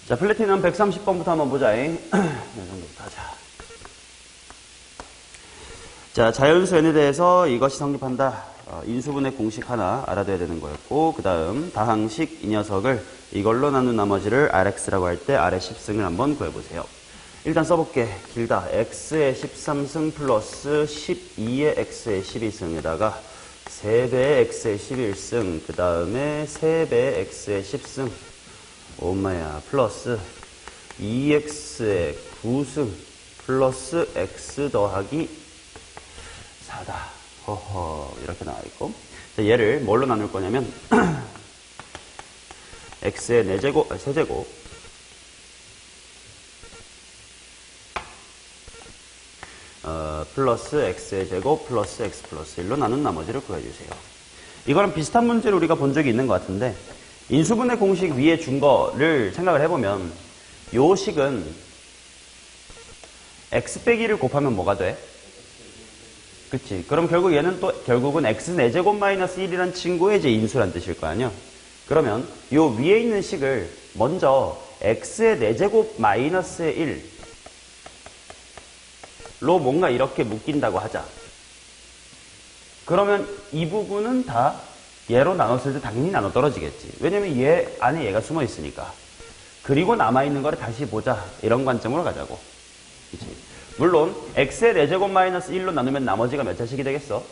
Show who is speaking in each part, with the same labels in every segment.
Speaker 1: 자, 플래티넘 130번부터 한번 보자. 이 정도부터 하자. 자, 자연수 n에 대해서 이것이 성립한다. 인수분해 공식 하나 알아둬야 되는 거였고, 그 다음 다항식 이 녀석을 이걸로 나눈 나머지를 rx라고 할 때 r의 10승을 한번 구해보세요. 일단 써볼게. 길다. x의 13승 플러스 12의 x의 12승에다가 3배의 x의 11승, 그 다음에 3배의 x의 10승, 엄마야, 플러스 2x의 9승 플러스 x 더하기 4다. 허허, 이렇게 나와있고. 자, 얘를 뭘로 나눌 거냐면 x의 4제곱, 3제곱 플러스 x의 제곱 플러스 x 플러스 1로 나눈 나머지를 구해주세요. 이거랑 비슷한 문제를 우리가 본 적이 있는 것 같은데, 인수분해 공식 위에 준 거를 생각을 해보면 요 식은 x 빼기를 곱하면 뭐가 돼? 그치? 그럼 결국 얘는 또 결국은 x 4제곱 마이너스 1이란 친구의 이제 인수란 뜻일 거 아니야? 그러면 요 위에 있는 식을 먼저 x의 4제곱 마이너스의 1로 뭔가 이렇게 묶인다고 하자. 그러면 이 부분은 다 얘로 나눴을 때 당연히 나눠 떨어지겠지. 왜냐면 얘 안에 얘가 숨어 있으니까. 그리고 남아있는 거를 다시 보자. 이런 관점으로 가자고. 그치? 물론 x의 4제곱 마이너스 1로 나누면 나머지가 몇 차식이 되겠어?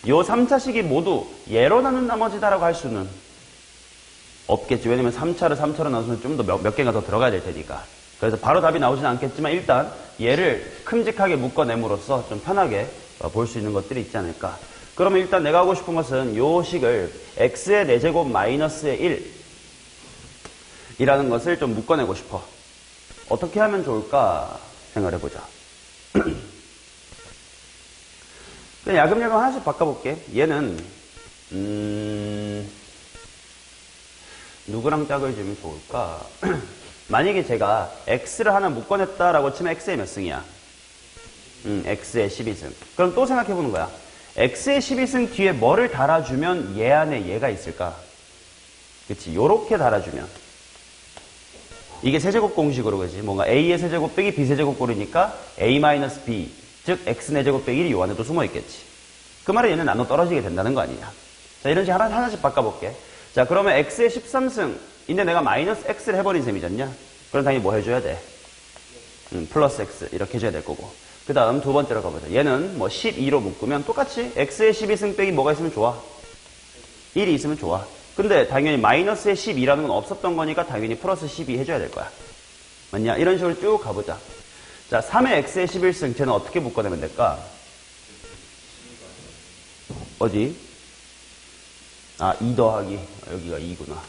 Speaker 1: 요 3차식이 모두 얘로 나눈 나머지다라고 할 수는 없겠지. 왜냐면 3차를 3차로 나누면 좀 더 몇 개가 더 들어가야 될 테니까. 그래서 바로 답이 나오진 않겠지만 일단 얘를 큼직하게 묶어냄으로써 좀 편하게 볼 수 있는 것들이 있지 않을까. 그러면 일단 내가 하고 싶은 것은 요 식을 x의 4제곱 마이너스의 1이라는 것을 좀 묶어내고 싶어. 어떻게 하면 좋을까 생각을 해보자. 그냥 야금야금 하나씩 바꿔볼게. 얘는 누구랑 짝을 지으면 좋을까? 만약에 제가 x를 하나 묶어냈다라고 치면 x의 몇 승이야? x의 12승. 그럼 또 생각해보는 거야. x의 12승 뒤에 뭐를 달아주면 얘 안에 얘가 있을까? 그치? 요렇게 달아주면. 이게 세제곱 공식으로 그지? 뭔가 a의 세제곱 빼기 b 세제곱 꼴이니까 a-b, 즉 x 4제곱 빼기 1이 요 안에 또 숨어 있겠지. 그 말은 얘는 나눠 떨어지게 된다는 거 아니냐. 자, 이런 식으로 하나씩 바꿔볼게. 자, 그러면 x의 13승인데 내가 마이너스 x를 해버린 셈이잖냐? 그럼 당연히 뭐 해줘야 돼? 플러스 x 이렇게 해줘야 될 거고. 그 다음 두 번째로 가보자. 얘는 뭐 12로 묶으면 똑같이 x의 12승 빼기 뭐가 있으면 좋아? 1이 있으면 좋아. 근데 당연히 마이너스의 12라는 건 없었던 거니까 당연히 플러스 12 해줘야 될 거야. 맞냐? 이런 식으로 쭉 가보자. 자, 3의 x의 11승 쟤는 어떻게 묶어내면 될까? 어디? 아, 2 더하기. 여기가 2구나.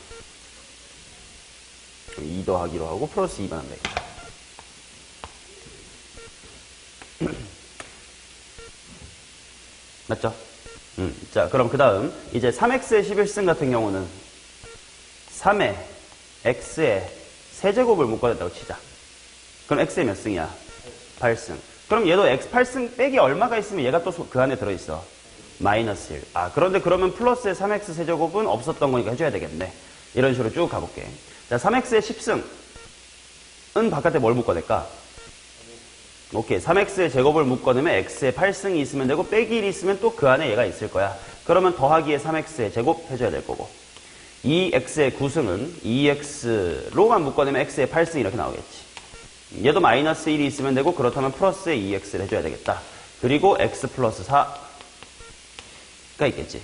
Speaker 1: 2 더하기로 하고 플러스 2만 하면 되겠다. 맞죠? 자, 그럼 그 다음 이제 3x의 11승 같은 경우는 3의 x의 세제곱을 묶어냈다고 치자. 그럼 x의 몇 승이야? 8승. 그럼 얘도 x 8승 빼기 얼마가 있으면 얘가 또 그 안에 들어있어? 마이너스 1. 아, 그런데 그러면 플러스의 3x 세제곱은 없었던 거니까 해줘야 되겠네. 이런 식으로 쭉 가볼게. 자, 3x의 10승은 바깥에 뭘 묶어낼까? 오케이. 3x의 제곱을 묶어내면 x의 8승이 있으면 되고 빼기 1이 있으면 또 그 안에 얘가 있을 거야. 그러면 더하기에 3x의 제곱 해줘야 될 거고. 2x의 9승은 2x로만 묶어내면 x의 8승 이렇게 나오겠지. 얘도 마이너스 1이 있으면 되고 그렇다면 플러스의 2x를 해줘야 되겠다. 그리고 x 플러스 4가 있겠지.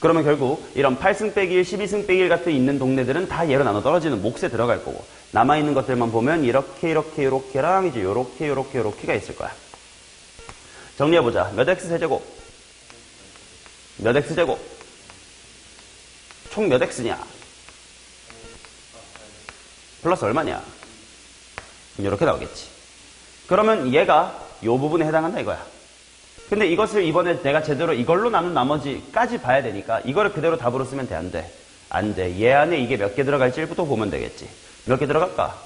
Speaker 1: 그러면 결국 이런 8승 빼기 1, 12승 빼기 1 같은 있는 동네들은 다 얘로 나눠 떨어지는 몫에 들어갈 거고 남아있는 것들만 보면 이렇게 요렇게랑 이제 요렇게가 있을 거야. 정리해보자. 몇 x 세제곱? 몇 x 제곱? 총 몇 x냐? 플러스 얼마냐? 이렇게 나오겠지. 그러면 얘가 요 부분에 해당한다 이거야. 근데 이것을 이번에 내가 제대로 이걸로 나눈 나머지까지 봐야 되니까 이거를 그대로 답으로 쓰면 돼, 안 돼? 안 돼. 얘 안에 이게 몇 개 들어갈지부터 보면 되겠지. 몇 개 들어갈까?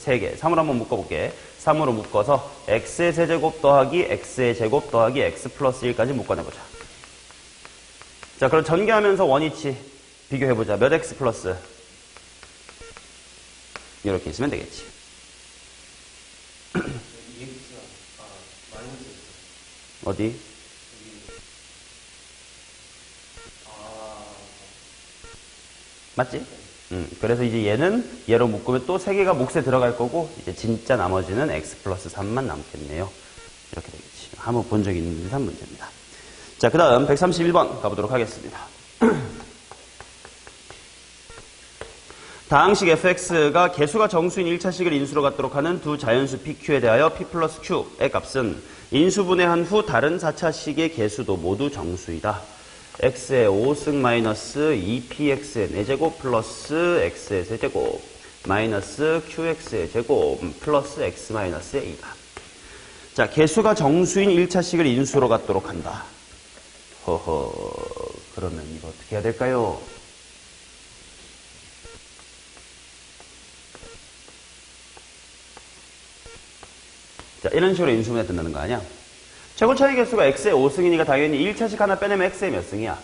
Speaker 1: 3개. 3으로 한번 묶어볼게. 3으로 묶어서 x의 세제곱 더하기 x의 제곱 더하기 x 플러스 1까지 묶어내보자. 자, 그럼 전개하면서 원위치 비교해보자. 몇 x 플러스? 이렇게 있으면 되겠지. 어디? 맞지? 그래서 이제 얘는 얘로 묶으면 또 3개가 몫에 들어갈 거고, 이제 진짜 나머지는 x 플러스 3만 남겠네요. 이렇게 되겠지. 한번 본 적 있는 듯한 문제입니다. 자, 그 다음 131번 가보도록 하겠습니다. 다항식 fx가 개수가 정수인 1차식을 인수로 갖도록 하는 두 자연수 pq에 대하여 p 플러스 q의 값은 인수분해한 후 다른 4차식의 개수도 모두 정수이다. x의 5승 마이너스 2px의 4제곱 플러스 x의 세제곱 마이너스 qx의 제곱 플러스 x 마이너스의 2다. 자, 개수가 정수인 1차식을 인수로 갖도록 한다. 허허, 그러면 이거 어떻게 해야 될까요? 자, 이런 식으로 인수분해 된다는 거 아니야? 최고 차이 개수가 x의 5승이니까 당연히 1차식 하나 빼내면 x의 몇 승이야?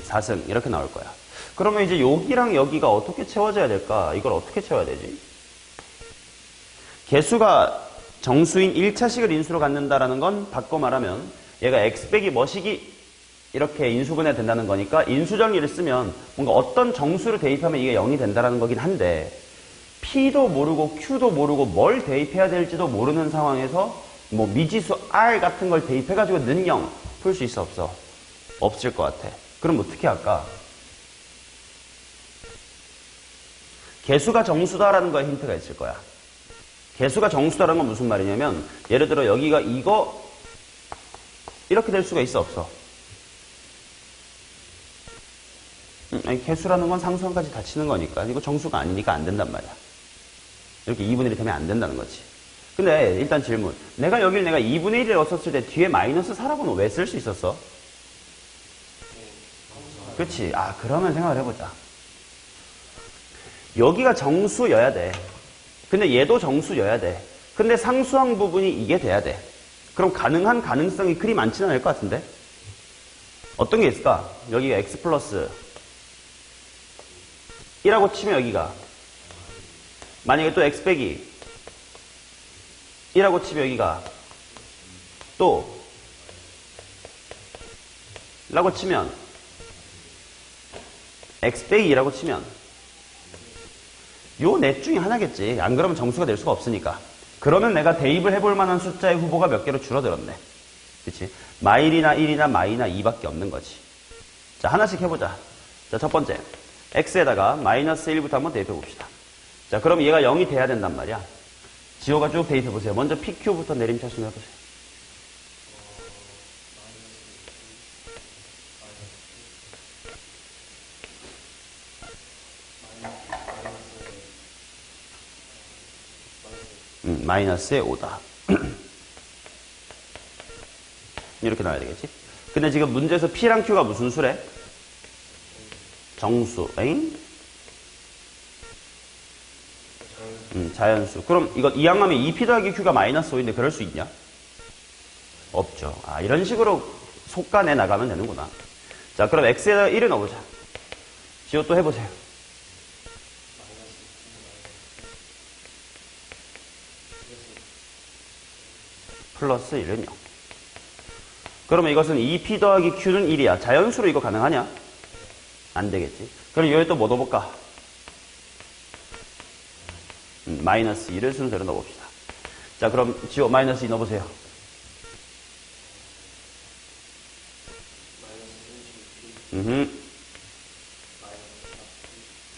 Speaker 1: 4승. 이렇게 나올 거야. 그러면 이제 여기랑 여기가 어떻게 채워져야 될까? 이걸 어떻게 채워야 되지? 개수가 정수인 1차식을 인수로 갖는다라는 건 바꿔 말하면 얘가 x 빼기 뭐식이 이렇게 인수분해 된다는 거니까 인수정리를 쓰면 뭔가 어떤 정수를 대입하면 이게 0이 된다는 거긴 한데 P도 모르고 Q도 모르고 뭘 대입해야 될지도 모르는 상황에서 뭐 미지수 R 같은 걸 대입해가지고 는 0 풀 수 있어 없어? 없을 것 같아. 그럼 어떻게 할까? 개수가 정수다라는 거에 힌트가 있을 거야. 개수가 정수다라는 건 무슨 말이냐면 예를 들어 여기가 이거 이렇게 될 수가 있어 없어? 아니, 개수라는 건 상수항까지 다 치는 거니까 이거 정수가 아니니까 안 된단 말이야. 이렇게 2분의 1이 되면 안 된다는 거지. 근데 일단 질문. 내가 2분의 1을 넣었을 때 뒤에 마이너스 4라고는 왜 쓸 수 있었어? 그렇지. 아, 그러면 생각을 해보자. 여기가 정수여야 돼. 근데 얘도 정수여야 돼. 근데 상수항 부분이 이게 돼야 돼. 그럼 가능한 가능성이 그리 많지는 않을 것 같은데? 어떤 게 있을까? 여기가 x 플러스 1하고 치면 여기가 만약에 또 x 빼기 1하고 치면 여기가 또 라고 치면 x 빼기 2라고 치면 요 넷 중에 하나겠지. 안 그러면 정수가 될 수가 없으니까. 그러면 내가 대입을 해볼 만한 숫자의 후보가 몇 개로 줄어들었네. 그치? 마일이나 1이나 마이나 2밖에 없는 거지. 자, 하나씩 해보자. 자, 첫 번째. x에다가 마이너스 1부터 한번 대입해 봅시다. 자, 그럼 얘가 0이 돼야 된단 말이야. 지호가 쭉 대입해 보세요. 먼저 PQ부터 내림차순 해보세요. 마이너스의 5다. 이렇게 나와야 되겠지? 근데 지금 문제에서 P랑 Q가 무슨 수래? 정수. 에잉? 자연수. 그럼 이거 이항하면 2P 더하기 Q가 마이너스 5인데 그럴 수 있냐? 없죠. 아, 이런 식으로 속간에 나가면 되는구나. 자, 그럼 X에다가 1을 넣어보자. 지호 또 해보세요. 플러스 1은 0. 그러면 이것은 2P 더하기 Q는 1이야. 자연수로 이거 가능하냐? 안 되겠지. 그럼 여기 또 뭐 넣어볼까? 마이너스 2를 순서대로 넣어봅시다. 자, 그럼 지호 마이너스 2 넣어보세요.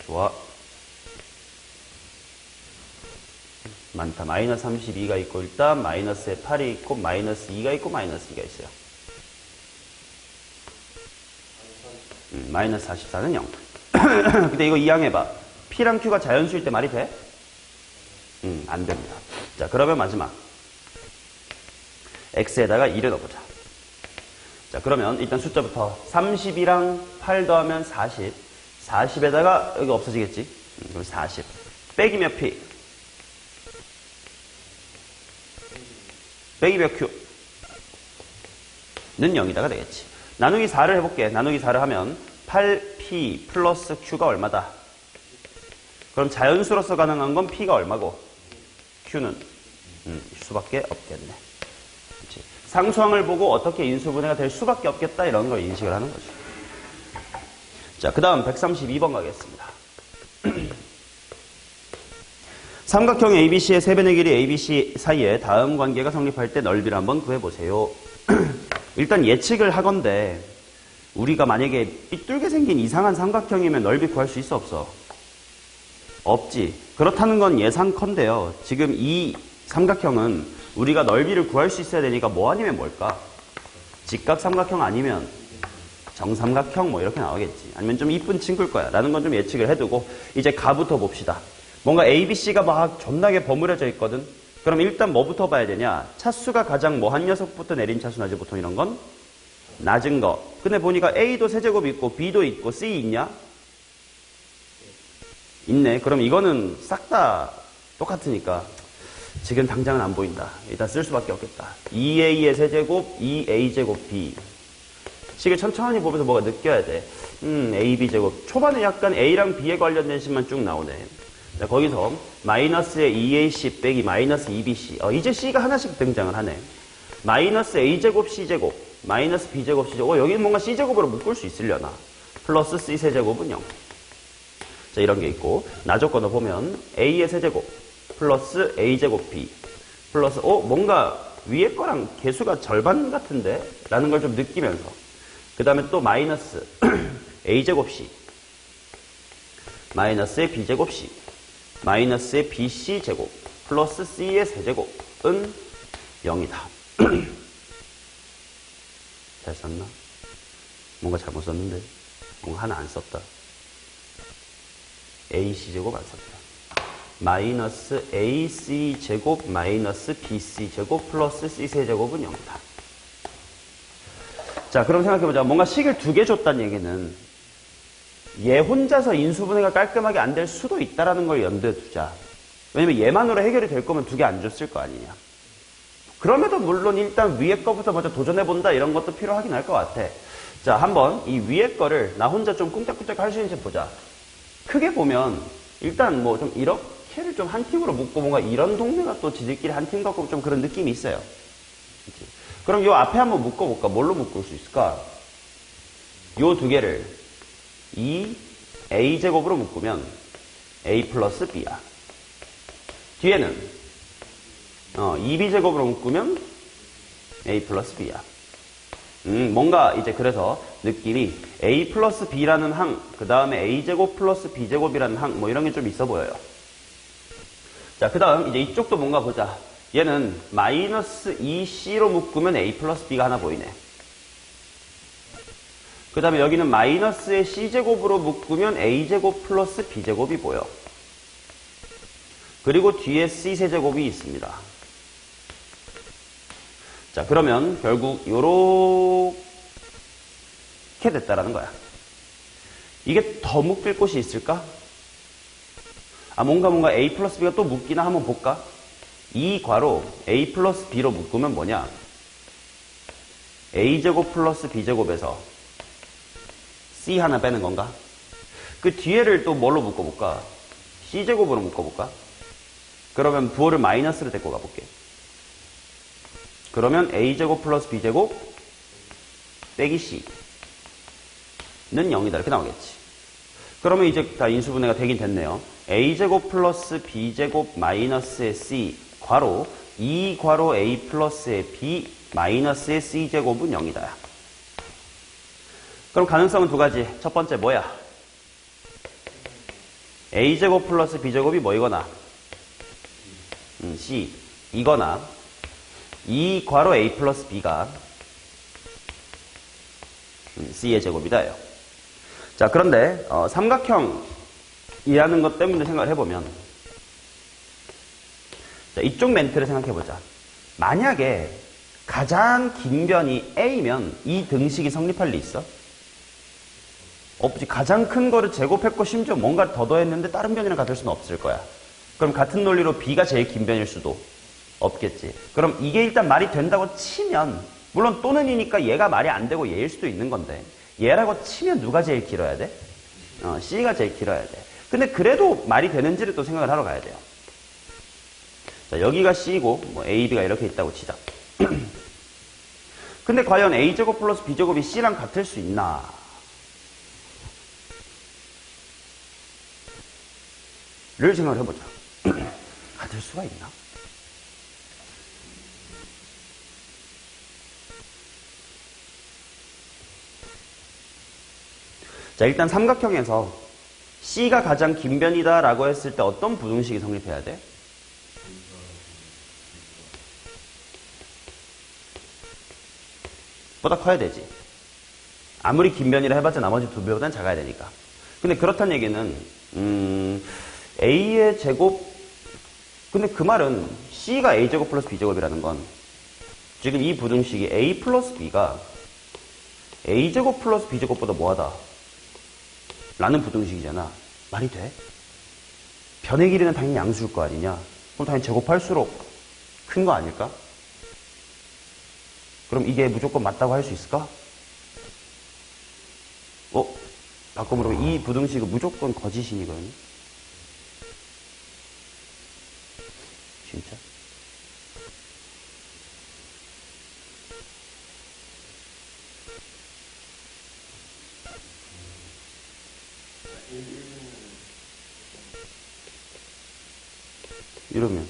Speaker 1: 좋아. 많다. 마이너스 32가 있고 일단 마이너스에 8이 있고 마이너스 2가 있고 마이너스 2가 있어요. 마이너스 44는 0. 근데 이거 이항해봐. P랑 Q가 자연수일 때 말이 돼? 안 됩니다. 자, 그러면 마지막. X에다가 2를 넣어보자. 자, 그러면 일단 숫자부터 32랑 8 더하면 40. 40에다가 여기 없어지겠지? 그럼 40. 빼기 몇 P? 빼기 몇 Q? 는 0이다가 되겠지. 나누기 4를 해볼게. 나누기 4를 하면 8P 플러스 Q가 얼마다? 그럼 자연수로서 가능한 건 P가 얼마고? Q는 수밖에 없겠네. 그치? 상수항을 보고 어떻게 인수분해가 될 수밖에 없겠다 이런 걸 인식을 하는 거죠. 자, 그 다음 132번 가겠습니다. 삼각형 ABC의 세변의 길이 ABC 사이에 다음 관계가 성립할 때 넓이를 한번 구해보세요. 일단 예측을 하건대 우리가 만약에 삐뚤게 생긴 이상한 삼각형이면 넓이 구할 수 있어 없어? 없지. 그렇다는 건 예상컨대요. 지금 이 삼각형은 우리가 넓이를 구할 수 있어야 되니까 뭐 아니면 뭘까? 직각삼각형 아니면 정삼각형 뭐 이렇게 나오겠지. 아니면 좀 이쁜 친구일 거야 라는 건 좀 예측을 해두고 이제 가부터 봅시다. 뭔가 ABC가 막 존나게 버무려져 있거든. 그럼 일단 뭐부터 봐야 되냐? 차수가 가장 뭐한 녀석부터 내린 차수 나지 보통 이런 건? 낮은 거. 근데 보니까 A도 세제곱 있고 B도 있고 C 있냐? 있네. 그럼 이거는 싹 다 똑같으니까 지금 당장은 안 보인다. 일단 쓸 수밖에 없겠다. 2A의 세제곱, 2A제곱 B. 식을 천천히 보면서 뭐가 느껴야 돼. AB제곱. 초반에 약간 A랑 B에 관련된 식만 쭉 나오네. 자, 거기서 마이너스의 2AC 빼기 마이너스 2BC. 이제 C가 하나씩 등장을 하네. 마이너스 A제곱 C제곱 마이너스 B제곱 C제곱. 여기는 뭔가 C제곱으로 묶을 수 있으려나. 플러스 C 세제곱은 0. 자, 이런 게 있고 나조건을 보면 A의 세제곱 플러스 A제곱 B 플러스 뭔가 위에 거랑 개수가 절반 같은데? 라는 걸 좀 느끼면서 그 다음에 또 마이너스 A제곱 C 마이너스의 B제곱 C 마이너스의 BC제곱 플러스 C의 세제곱은 0이다. 잘 썼나? 뭔가 잘못 썼는데 뭔가 하나 안 썼다. AC제곱 안 썼다. 마이너스 AC제곱 마이너스 BC제곱 플러스 C세제곱은 0이다. 자, 그럼 생각해보자. 뭔가 식을 두 개 줬다는 얘기는 얘 혼자서 인수분해가 깔끔하게 안 될 수도 있다는 걸 염두에 두자. 왜냐면 얘만으로 해결이 될 거면 두 개 안 줬을 거 아니냐. 그럼에도 물론 일단 위에 거부터 먼저 도전해본다 이런 것도 필요하긴 할 것 같아. 자, 한번 이 위에 거를 나 혼자 좀 꿍짝꿍짝 할 수 있는지 보자. 크게 보면 일단 뭐 좀 이렇게를 좀 한 팀으로 묶고 뭔가 이런 동네가 또 지들끼리 한 팀 같고 좀 그런 느낌이 있어요. 그치? 그럼 요 앞에 한번 묶어볼까? 뭘로 묶을 수 있을까? 요 두 개를 2A제곱으로 묶으면 A 플러스 B야. 뒤에는 2B제곱으로 묶으면 A 플러스 B야. 뭔가 이제 그래서 느낌이 A 플러스 B라는 항, 그 다음에 A제곱 플러스 B제곱이라는 항, 뭐 이런 게 좀 있어 보여요. 자, 그 다음 이제 이쪽도 뭔가 보자. 얘는 마이너스 2C로 묶으면 A 플러스 B가 하나 보이네. 그 다음에 여기는 마이너스의 C제곱으로 묶으면 A제곱 플러스 B제곱이 보여. 그리고 뒤에 C세제곱이 있습니다. 자, 그러면 결국 요렇게 됐다라는 거야. 이게 더 묶일 곳이 있을까? 뭔가 A 플러스 B가 또 묶이나 한번 볼까? 이 괄호 A 플러스 B로 묶으면 뭐냐? A제곱 플러스 B제곱에서 C 하나 빼는 건가? 그 뒤에를 또 뭘로 묶어볼까? C제곱으로 묶어볼까? 그러면 부호를 마이너스로 데리고 가볼게. 그러면 A제곱 플러스 B제곱 빼기 C는 0이다. 이렇게 나오겠지. 그러면 이제 다 인수분해가 되긴 됐네요. A제곱 플러스 B제곱 마이너스의 C 괄호 2 괄호 A 플러스의 B 마이너스의 C제곱은 0이다. 그럼 가능성은 두 가지. 첫 번째 뭐야? A제곱 플러스 B제곱이 뭐이거나 C 이거나 2 괄호 A 플러스 B가 C의 제곱이다요. 자, 그런데 삼각형이라는 것 때문에 생각을 해보면 자, 이쪽 멘트를 생각해보자. 만약에 가장 긴 변이 A면 이 등식이 성립할 리 있어? 없지. 가장 큰 거를 제곱했고 심지어 뭔가 더 더했는데 다른 변이랑 같을 수는 없을 거야. 그럼 같은 논리로 B가 제일 긴 변일 수도 없겠지. 그럼 이게 일단 말이 된다고 치면 물론 또는이니까 얘가 말이 안 되고 얘일 수도 있는 건데 얘라고 치면 누가 제일 길어야 돼? C가 제일 길어야 돼. 근데 그래도 말이 되는지를 또 생각을 하러 가야 돼요. 자, 여기가 C고, 뭐 A, B가 이렇게 있다고 치자. 근데 과연 A제곱 플러스 B제곱이 C랑 같을 수 있나? 를 생각을 해보자. 같을 수가 있나? 자, 일단 삼각형에서 C가 가장 긴 변이다 라고 했을 때 어떤 부등식이 성립해야 돼? 보다 커야 되지. 아무리 긴 변이라 해봤자 나머지 두 배보단 작아야 되니까. 근데 그렇다는 얘기는 A의 제곱, 근데 그 말은 C가 A제곱 플러스 B제곱이라는 건 지금 이 부등식이 A 플러스 B가 A제곱 플러스 B제곱보다 뭐하다? 라는 부등식이잖아. 말이 돼? 변의 길이는 당연히 양수일 거 아니냐? 그럼 당연히 제곱할수록 큰 거 아닐까? 그럼 이게 무조건 맞다고 할 수 있을까? 바꿔 물어보면 이 부등식은 무조건 거짓이거든요. 진짜? 이러면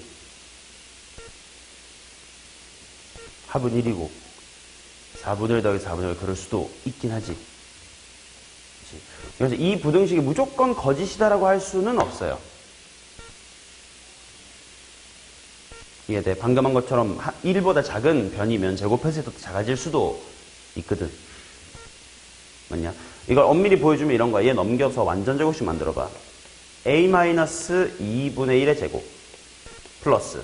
Speaker 1: 합은 1이고 4분의 1 더하기 4분의 1 그럴 수도 있긴 하지. 그치? 그래서 이 부등식이 무조건 거짓이다라고 할 수는 없어요. 이해돼? 방금 한 것처럼 1보다 작은 변이면 제곱했을 때 작아질 수도 있거든. 맞냐? 이걸 엄밀히 보여주면 이런 거야. 얘 넘겨서 완전 제곱식 만들어봐. A-2분의 1의 제곱 플러스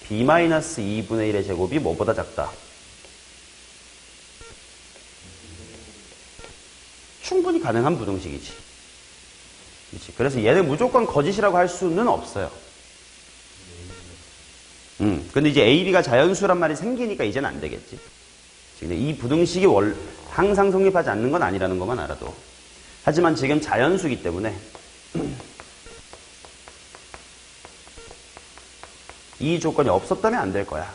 Speaker 1: B-2분의 1의 제곱이 뭐보다 작다? 충분히 가능한 부등식이지. 그치? 그래서 얘는 무조건 거짓이라고 할 수는 없어요. 근데 이제 A, B가 자연수란 말이 생기니까 이제는 안 되겠지. 근데 이 부등식이 항상 성립하지 않는 건 아니라는 것만 알아도. 하지만 지금 자연수기 때문에 이 조건이 없었다면 안 될 거야.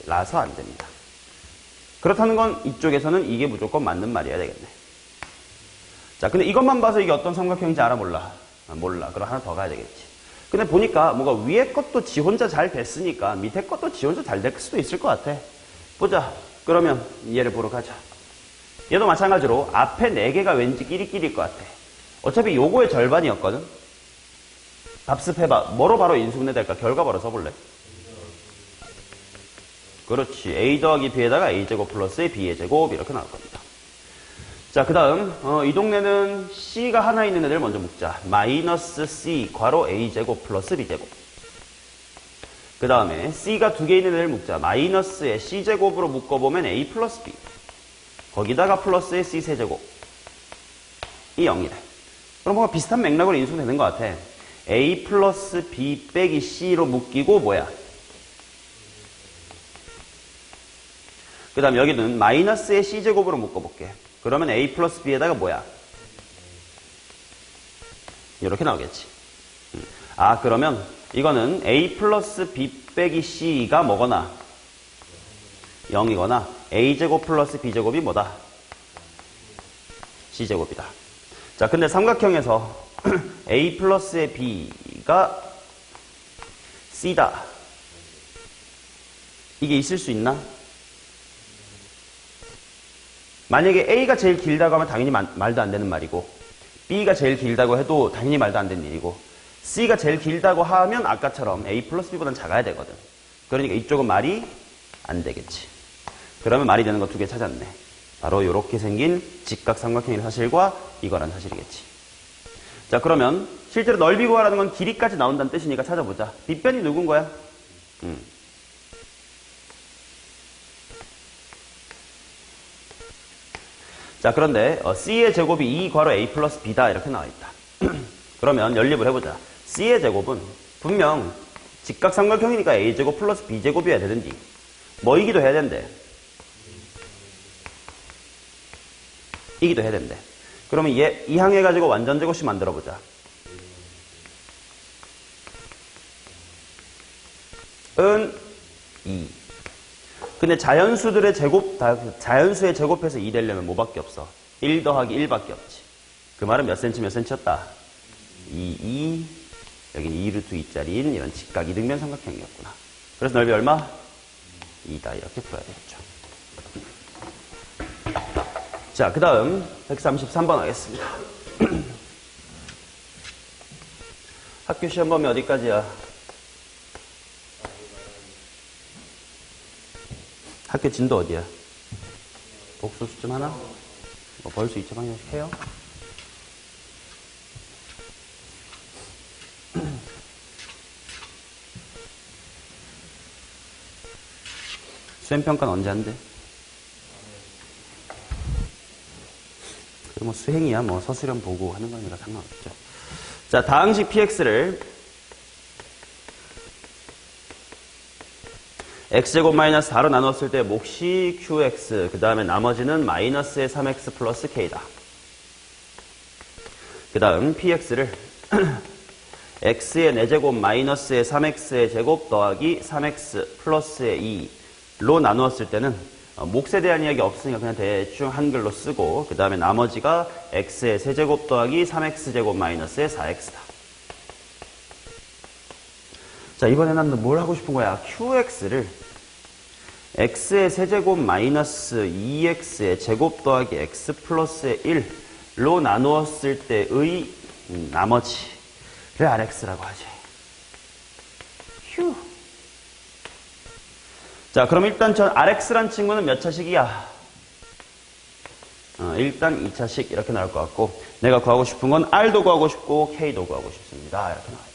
Speaker 1: 라서 안 됩니다. 그렇다는 건 이쪽에서는 이게 무조건 맞는 말이어야 되겠네. 자, 근데 이것만 봐서 이게 어떤 삼각형인지 알아? 몰라? 몰라. 그럼 하나 더 가야 되겠지. 근데 보니까 뭔가 위에 것도 지 혼자 잘 됐으니까 밑에 것도 지 혼자 잘 될 수도 있을 것 같아. 보자. 그러면 얘를 보러 가자. 얘도 마찬가지로 앞에 4개가 왠지 끼리끼리일 것 같아. 어차피 요거의 절반이었거든. 답습해봐. 뭐로 바로 인수분해 될까? 결과 바로 써볼래? 그렇지. A 더하기 B에다가 A제곱 플러스 B의 제곱 이렇게 나올 겁니다. 자, 그 다음 이 동네는 C가 하나 있는 애들 먼저 묶자. 마이너스 C 괄호 A제곱 플러스 B제곱. 그 다음에 C가 2개 있는 애들 묶자. 마이너스에 C제곱으로 묶어보면 A 플러스 B. 거기다가 플러스에 C 세제곱. 이 0이래. 그럼 뭔가 비슷한 맥락으로 인수되는 것 같아. A 플러스 B 빼기 C로 묶이고 뭐야? 그 다음 여기는 마이너스의 C제곱으로 묶어볼게. 그러면 A 플러스 B에다가 뭐야? 이렇게 나오겠지. 그러면 이거는 A 플러스 B 빼기 C가 뭐거나 0이거나 A제곱 플러스 B제곱이 뭐다? C제곱이다. 자, 근데 삼각형에서 A 플러스의 B가 C다. 이게 있을 수 있나? 만약에 A가 제일 길다고 하면 당연히 말도 안 되는 말이고 B가 제일 길다고 해도 당연히 말도 안 되는 일이고 C가 제일 길다고 하면 아까처럼 A 플러스 B보다는 작아야 되거든. 그러니까 이쪽은 말이 안 되겠지. 그러면 말이 되는 거 2개 찾았네. 바로 이렇게 생긴 직각삼각형의 사실과 이거란 사실이겠지. 자, 그러면 실제로 넓이 구하라는 건 길이까지 나온다는 뜻이니까 찾아보자. 빗변이 누군 거야? 자, 그런데 C의 제곱이 2 괄호 A 플러스 B다 이렇게 나와있다. 그러면 연립을 해보자. C의 제곱은 분명 직각삼각형이니까 A제곱 플러스 B제곱이어야 되는지 뭐이기도 해야 된대. 이기도 해야 된대. 그러면 얘 이항해가지고 완전 제곱식 만들어보자. 2. 근데 자연수들의 제곱, 자연수의 제곱해서 2 되려면 뭐밖에 없어? 1 더하기 1밖에 없지. 그 말은 몇 센치 몇 센치였다? 2. 여기는 2루트 2짜리인 이런 직각 이등변 삼각형이었구나. 그래서 넓이 얼마? 2다. 이렇게 풀어야 되겠죠. 자, 그 다음 133번 하겠습니다. 학교 시험 범위 어디까지야? 학교 진도 어디야? 복수 수점 하나? 뭐 벌수 2.1씩 해요? 수행평가는 언제 한대? 뭐 수행이야 뭐 서술형 보고 하는 거니까 상관없죠. 자, 다항식 px를 x제곱 마이너스 4로 나눴을 때 몫이 qx, 그 다음에 나머지는 마이너스의 3x 플러스 k다. 그 다음 px를 x의 4제곱 마이너스의 3x의 제곱 더하기 3x 플러스의 2로 나누었을 때는 몫에 대한 이야기 없으니까 그냥 대충 한글로 쓰고, 그 다음에 나머지가 x의 세제곱 더하기 3x제곱 마이너스의 4x다. 자, 이번에는 뭘 하고 싶은 거야? qx를 x의 세제곱 마이너스 2x의 제곱 더하기 x 플러스의 1로 나누었을 때의 나머지를 rx라고 하지. 휴. 자, 그럼 일단 전 rx란 친구는 몇 차식이야? 일단 2차식 이렇게 나올 것 같고, 내가 구하고 싶은 건 r도 구하고 싶고 k도 구하고 싶습니다. 이렇게 나와있다.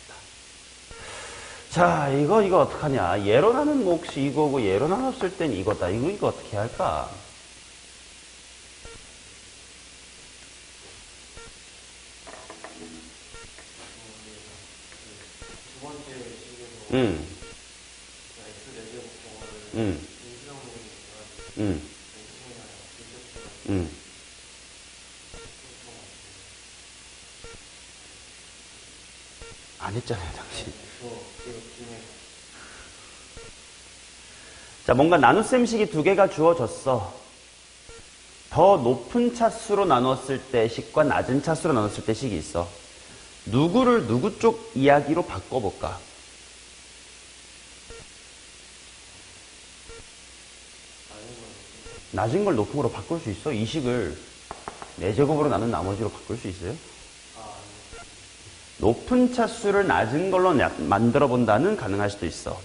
Speaker 1: 자, 이거 어떡하냐? 예로 나눈 몫이 이거고 예로 나눴을 땐 이거다. 이거 어떻게 할까? 안 했잖아요, 당신. 자, 뭔가 나눗셈식이 두 개가 주어졌어. 더 높은 차수로 나눴을 때 식과 낮은 차수로 나눴을 때 식이 있어. 누구를 누구 쪽 이야기로 바꿔볼까? 낮은 걸 높은 거로 바꿀 수 있어? 이 식을 4제곱으로 나눈 나머지로 바꿀 수 있어요? 높은 차수를 낮은 걸로 만들어 본다는 가능할 수도 있어.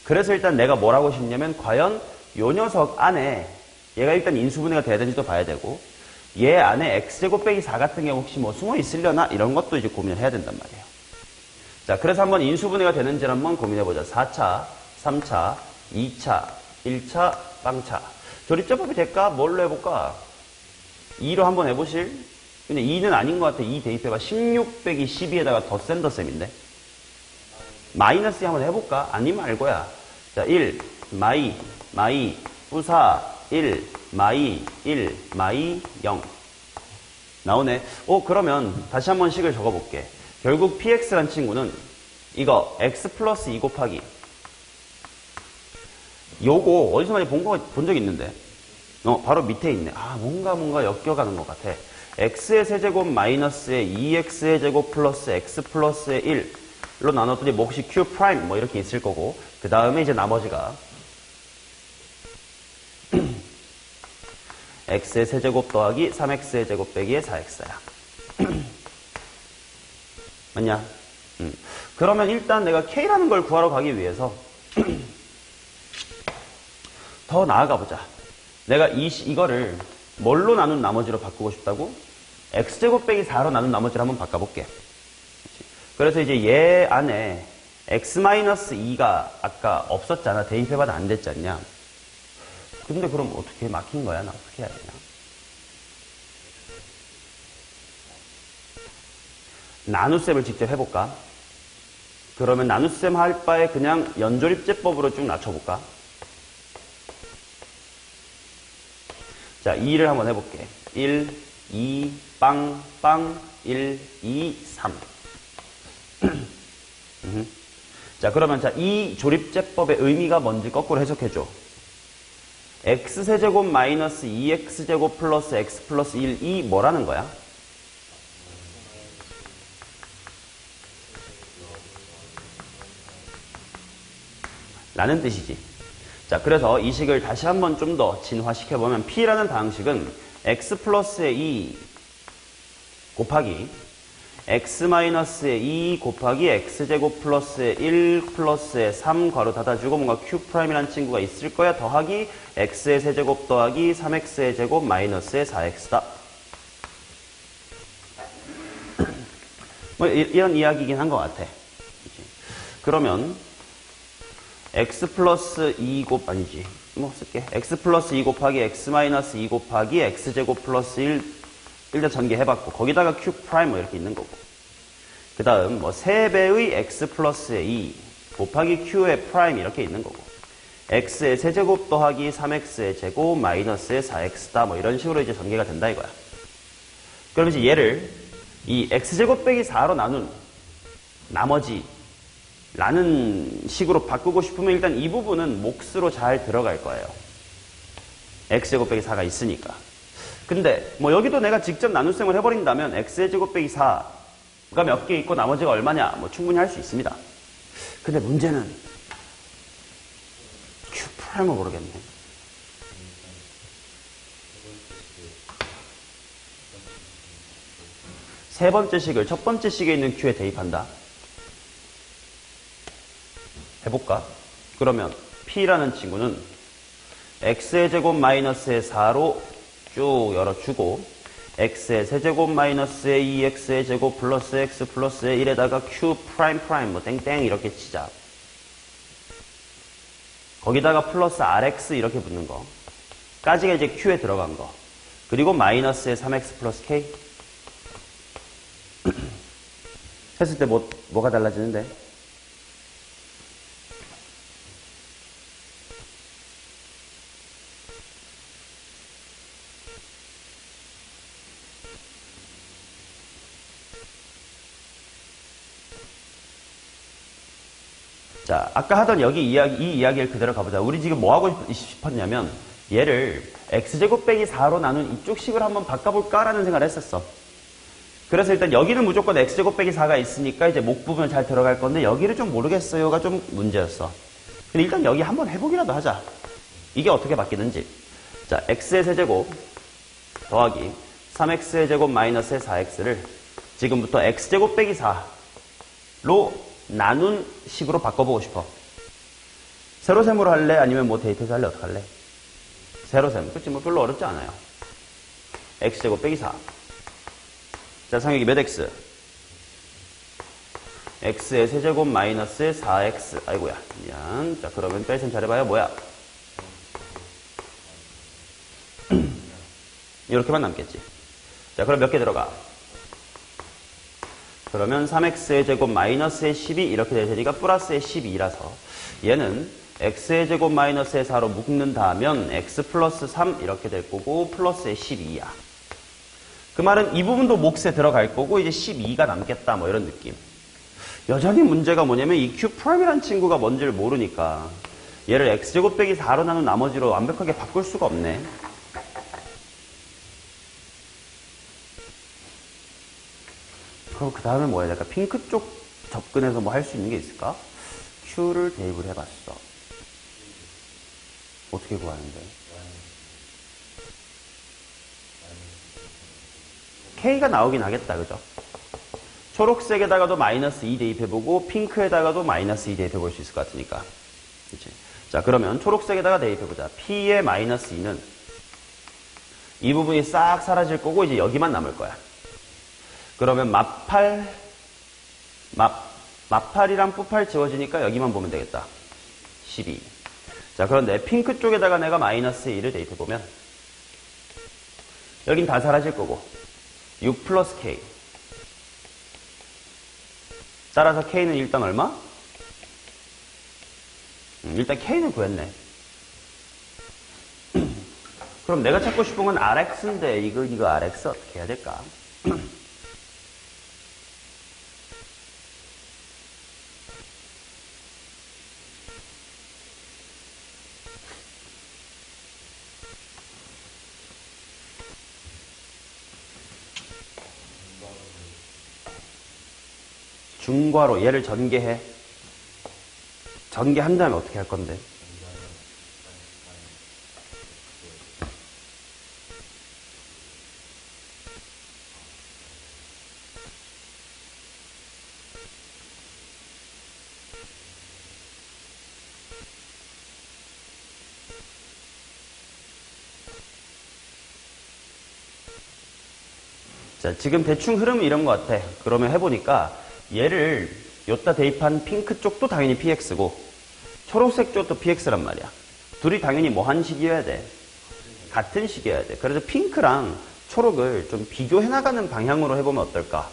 Speaker 1: 그래서 일단 내가 뭘 하고 싶냐면, 과연 요 녀석 안에 얘가 일단 인수분해가 돼야 되는지도 봐야 되고, 얘 안에 x제곱 빼기 4 같은 경우 혹시 뭐 숨어 있으려나 이런 것도 이제 고민을 해야 된단 말이에요. 자, 그래서 한번 인수분해가 되는지를 한번 고민해보자. 4차, 3차, 2차, 1차, 빵차. 조립제법이 될까? 뭘로 해볼까? 2로 한번 해보실? 근데 2는 아닌 것 같아. 2 대입해봐. 16 빼기 12에다가 덧센더셈인데. 마이너스 한번 해볼까? 아니면 알고야. 자, 1, 마이, 뿌사, 1, 마이, 0. 나오네. 그러면 다시 한번 식을 적어볼게. 결국 px란 친구는 이거 x 플러스 2 곱하기 요거 어디서 많이 본 적 있는데, 바로 밑에 있네. 뭔가 엮여가는 것 같아. x의 세제곱 마이너스의 2x의 제곱 플러스 x 플러스의 1로 나눴더니 몫이 q 프라임 뭐 이렇게 있을 거고, 그 다음에 이제 나머지가 x의 세제곱 더하기 3x의 제곱 빼기의 4x야. 맞냐? 그러면 일단 내가 k라는 걸 구하러 가기 위해서 더 나아가 보자. 내가 이거를 뭘로 나눈 나머지로 바꾸고 싶다고? x제곱 빼기 4로 나눈 나머지를 한번 바꿔볼게. 그래서 이제 얘 안에 x-2가 아까 없었잖아. 대입해봐도 안 됐잖냐. 근데 그럼 어떻게 막힌 거야? 나 어떻게 해야 되냐? 나눗셈을 직접 해볼까? 그러면 나눗셈 할 바에 그냥 연조립제법으로 쭉 낮춰볼까? 자, 2를 한번 해볼게. 1, 2, 빵, 1, 2, 3. 자, 그러면 자, 이 조립제법의 의미가 뭔지 거꾸로 해석해줘. x세제곱 마이너스 2x제곱 플러스 x 플러스 1, 이 뭐라는 거야? 라는 뜻이지. 자, 그래서 이 식을 다시 한번 좀 더 진화시켜보면 P라는 방식은 x 플러스의 2 곱하기 x 마이너스의 2 곱하기 x제곱 플러스의 1 플러스의 3 괄호 닫아주고 뭔가 q'이라는 친구가 있을 거야. 더하기 x의 세제곱 더하기 3x의 제곱 마이너스의 4x다. 뭐 이런 이야기이긴 한 것 같아. 그러면 x 플러스 2 아니지. 뭐 쓸게. x 플러스 2 곱하기 x 마이너스 2 곱하기 x제곱 플러스 1 일단 전개해봤고 거기다가 q' 뭐 이렇게 있는 거고 그 다음 뭐 3배의 x 플러스의 2 곱하기 q의 프라임 이렇게 있는 거고 x의 세제곱 더하기 3x의 제곱 마이너스의 4x다 뭐 이런 식으로 이제 전개가 된다 이거야. 그럼 이제 얘를 이 x제곱 빼기 4로 나눈 나머지 라는 식으로 바꾸고 싶으면 일단 이 부분은 몫으로 잘 들어갈 거예요. x제곱 빼기 4가 있으니까. 근데 뭐 여기도 내가 직접 나눗셈을 해버린다면 x의 제곱 빼기 4가 몇 개 있고 나머지가 얼마냐 뭐 충분히 할 수 있습니다. 근데 문제는 q'을 모르겠네. 세 번째 식을 첫 번째 식에 있는 q에 대입한다. 해볼까? 그러면 p라는 친구는 x의 제곱 마이너스의 4로 쭉 열어주고 x의 세제곱 마이너스의 2x의 제곱 플러스 x 플러스의 1에다가 q 프라임 뭐 땡땡 이렇게 치자. 거기다가 플러스 rx 이렇게 붙는 거 까지가 이제 q에 들어간 거 그리고 마이너스의 3x 플러스 k 했을 때 뭐가 달라지는데? 자, 아까 하던 이 이야기를 그대로 가보자. 우리 지금 뭐 하고 싶었냐면, 얘를 x제곱 빼기 4로 나눈 이쪽 식으로 한번 바꿔볼까라는 생각을 했었어. 그래서 일단 여기는 무조건 x제곱 빼기 4가 있으니까 이제 목 부분 잘 들어갈 건데, 여기를 좀 모르겠어요가 좀 문제였어. 근데 일단 여기 한번 해보기라도 하자. 이게 어떻게 바뀌는지. 자, x의 세제곱 더하기 3x의 제곱 마이너스의 4x를 지금부터 x제곱 빼기 4로 나눈 식으로 바꿔보고 싶어. 세로셈으로 할래? 아니면 뭐 데이터에서 할래? 어떻게 할래? 세로셈. 그치? 뭐 별로 어렵지 않아요. x제곱 빼기 4. 자, 상역이 몇 x? x의 세제곱 마이너스의 4x. 아이고야. 미안. 자, 그러면 뺄셈 잘해봐요. 뭐야? 이렇게만 남겠지. 자, 그럼 몇 개 들어가? 그러면 3x의 제곱 마이너스의 12 이렇게 될 테니까 플러스의 12라서 얘는 x의 제곱 마이너스의 4로 묶는다면 x 플러스 3 이렇게 될 거고 플러스의 12야. 그 말은 이 부분도 몫에 들어갈 거고 이제 12가 남겠다 뭐 이런 느낌. 여전히 문제가 뭐냐면 이 q'이라는 친구가 뭔지를 모르니까 얘를 x제곱 빼기 4로 나눈 나머지로 완벽하게 바꿀 수가 없네. 그럼 그 다음에 뭐야? 약간 핑크 쪽 접근해서 뭐 할 수 있는 게 있을까? q를 대입을 해봤어. 어떻게 구하는데? k가 나오긴 하겠다, 그죠? 초록색에다가도 마이너스 2 대입해보고 핑크에다가도 마이너스 2 대입해볼 수 있을 것 같으니까. 그치? 자, 그러면 초록색에다가 대입해보자. p의 마이너스 2는 이 부분이 싹 사라질 거고 이제 여기만 남을 거야. 그러면 마팔이랑 뿌팔 지워지니까 여기만 보면 되겠다. 12. 자, 그런데 핑크 쪽에다가 내가 마이너스 1을 대입해보면 여긴 다 사라질 거고 6 플러스 k. 따라서 k는 일단 얼마? 일단 k는 구했네. 그럼 내가 찾고 싶은 건 rx인데 이거 rx 어떻게 해야 될까? 중괄호 얘를 전개해. 전개한 다음에 어떻게 할 건데? 자, 지금 대충 흐름이 이런 것 같아. 그러면 해보니까 얘를 여기다 대입한 핑크 쪽도 당연히 px고 초록색 쪽도 px란 말이야. 둘이 당연히 뭐 한 식이어야 돼? 같은 식이어야 돼. 그래서 핑크랑 초록을 좀 비교해 나가는 방향으로 해보면 어떨까?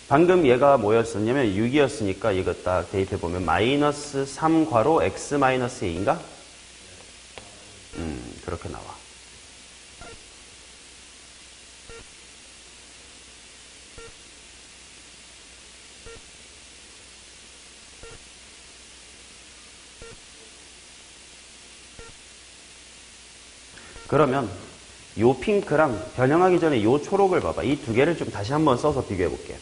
Speaker 1: 방금 얘가 뭐였었냐면 6이었으니까 이거 딱 대입해보면 마이너스 3 괄호 x 마이너스 a인가? 그렇게 나와. 그러면 요 핑크랑 변형하기 전에 요 초록을 봐봐. 이 두 개를 좀 다시 한번 써서 비교해 볼게.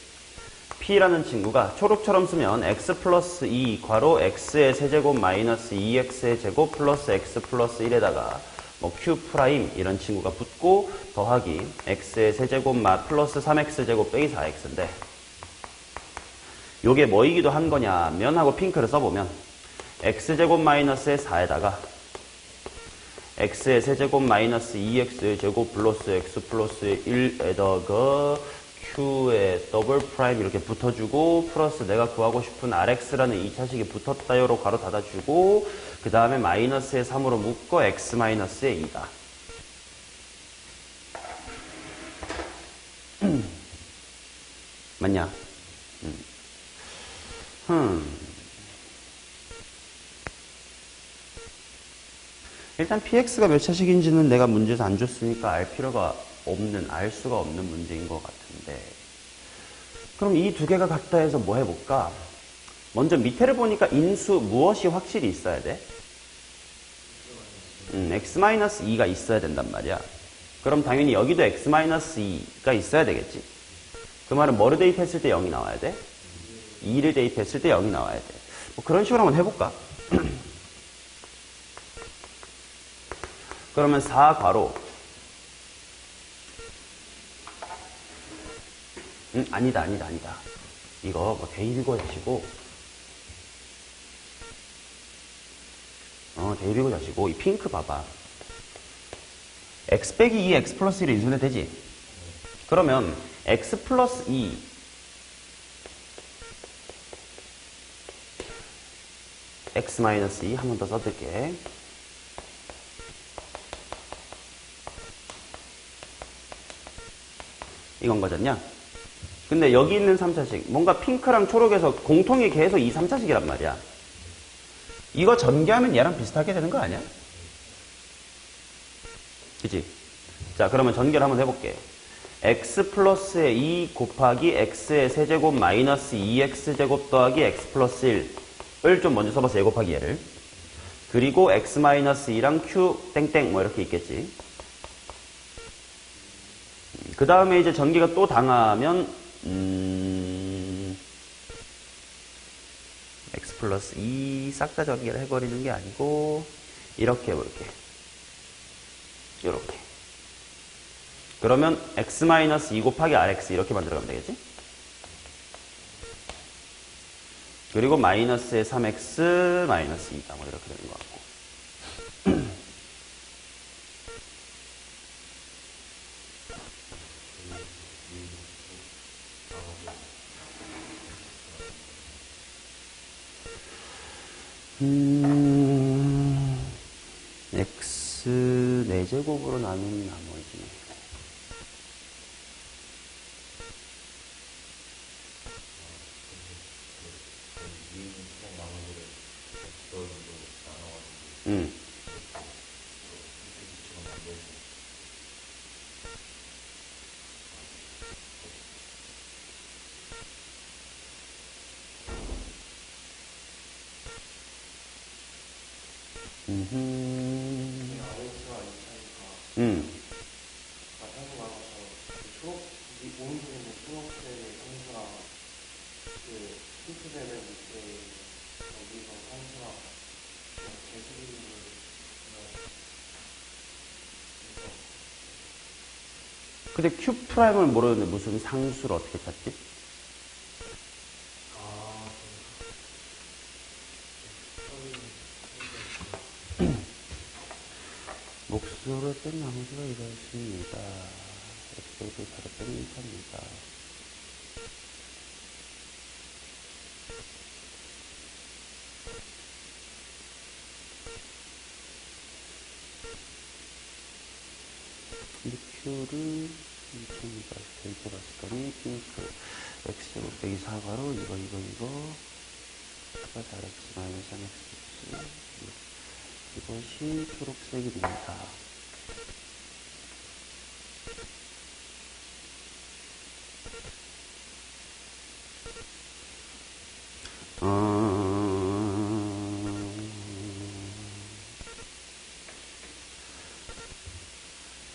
Speaker 1: P라는 친구가 초록처럼 쓰면 x 플러스 2 괄호 x의 세제곱 마이너스 2x의 제곱 플러스 x 플러스 1에다가 뭐 q 프라임 이런 친구가 붙고 더하기 x의 세제곱 플러스 3x 제곱 빼기 4x인데 요게 뭐이기도 한 거냐면 하고 핑크를 써보면 x제곱 마이너스의 4에다가 x의 세제곱 마이너스 2x의 제곱 플러스 x 플러스 1에다가 q의 더블 프라임 이렇게 붙어주고 플러스 내가 구하고 싶은 rx라는 2차식이 붙었다요로 가로 닫아주고 그 다음에 마이너스의 3으로 묶어 x 마이너스의 2다. 맞냐? 일단 px가 몇 차식인지는 내가 문제에서 안 줬으니까 알 필요가 없는, 알 수가 없는 문제인 것 같은데 그럼 이 두 개가 같다 해서 뭐 해볼까? 먼저 밑에를 보니까 인수 무엇이 확실히 있어야 돼? x-2가 있어야 된단 말이야. 그럼 당연히 여기도 x-2가 있어야 되겠지. 그 말은 뭐를 대입했을 때 0이 나와야 돼? 2를 대입했을 때 0이 나와야 돼. 뭐 그런 식으로 한번 해볼까? 그러면 4 괄호 아니다. 이거 뭐 대입이고 자시고 대입이고 자시고 이 핑크 봐봐. x 빼기 2 x 플러스 1을 인수해 되지? 그러면 x 플러스 2 x 마이너스 2 한 번 더 써둘게. 이건 거잖냐? 근데 여기 있는 3차식 뭔가 핑크랑 초록에서 공통이 계속 이 3차식이란 말이야. 이거 전개하면 얘랑 비슷하게 되는 거 아니야? 그치? 자, 그러면 전개를 한번 해볼게. x 플러스의 2 곱하기 x의 세제곱 마이너스 2x제곱 더하기 x 플러스 1을 좀 먼저 써봤어. 얘 곱하기 얘를. 그리고 x 마이너스 2랑 q 땡땡 뭐 이렇게 있겠지. 그 다음에 이제 전개가 또 당하면 x 플러스 2 싹 다 전개를 해버리는 게 아니고 이렇게 해볼게. 이렇게. 그러면 x 마이너스 2 곱하기 rx 이렇게 만들어가면 되겠지? 그리고 마이너스의 3x 마이너스 2다 뭐 이렇게 되는 것 같고. x 4제곱으로 나눈 나머지
Speaker 2: 오른쪽에 초록색의 상수랑 그 핑크색의 밑에 여기서 상수랑 개수비를
Speaker 1: 근데 Q 프라임을 모르는데 무슨 상수를 어떻게 찾지? 목수로 뺀 나머지가 이것입니다. 엑셀도 바로 뺀 겁니다. 이 Q를 2000가 데이터 봤더니 핑크 X 빼기 4가로 이거 가 4X 마이너스 3X 이것이 초록색입니다.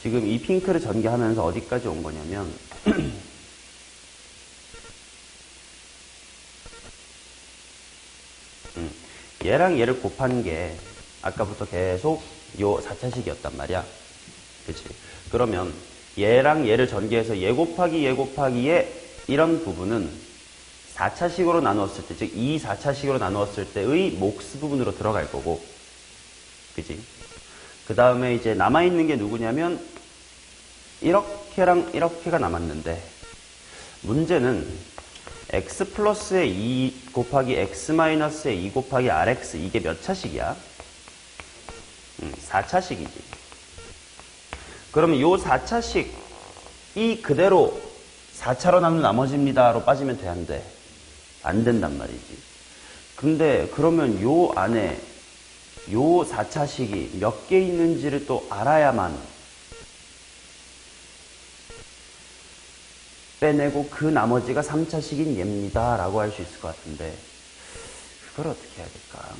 Speaker 1: 지금 이 핑크를 전개하면서 어디까지 온 거냐면 얘랑 얘를 곱한 게 아까부터 계속 요 4차식이었단 말이야. 그치? 그러면 얘랑 얘를 전개해서 얘 곱하기 얘 이런 부분은 4차식으로 나누었을 때, 즉 2, 4차식으로 나누었을 때의 몫 부분으로 들어갈 거고, 그치? 그 다음에 이제 남아있는 게 누구냐면 이렇게랑 이렇게가 남았는데 문제는 x 플러스의 2 곱하기 x 마이너스의 2 곱하기 rx 이게 몇 차식이야? 4차식이지. 그러면 요 4차식이 그대로 4차로 나눈 나머지입니다로 빠지면 돼, 안 돼? 안 된단 말이지. 근데 그러면 요 안에 요 4차식이 몇 개 있는지를 또 알아야만 빼내고 그 나머지가 3차식인 얘입니다 라고 할 수 있을 것 같은데 그걸 어떻게 해야 될까?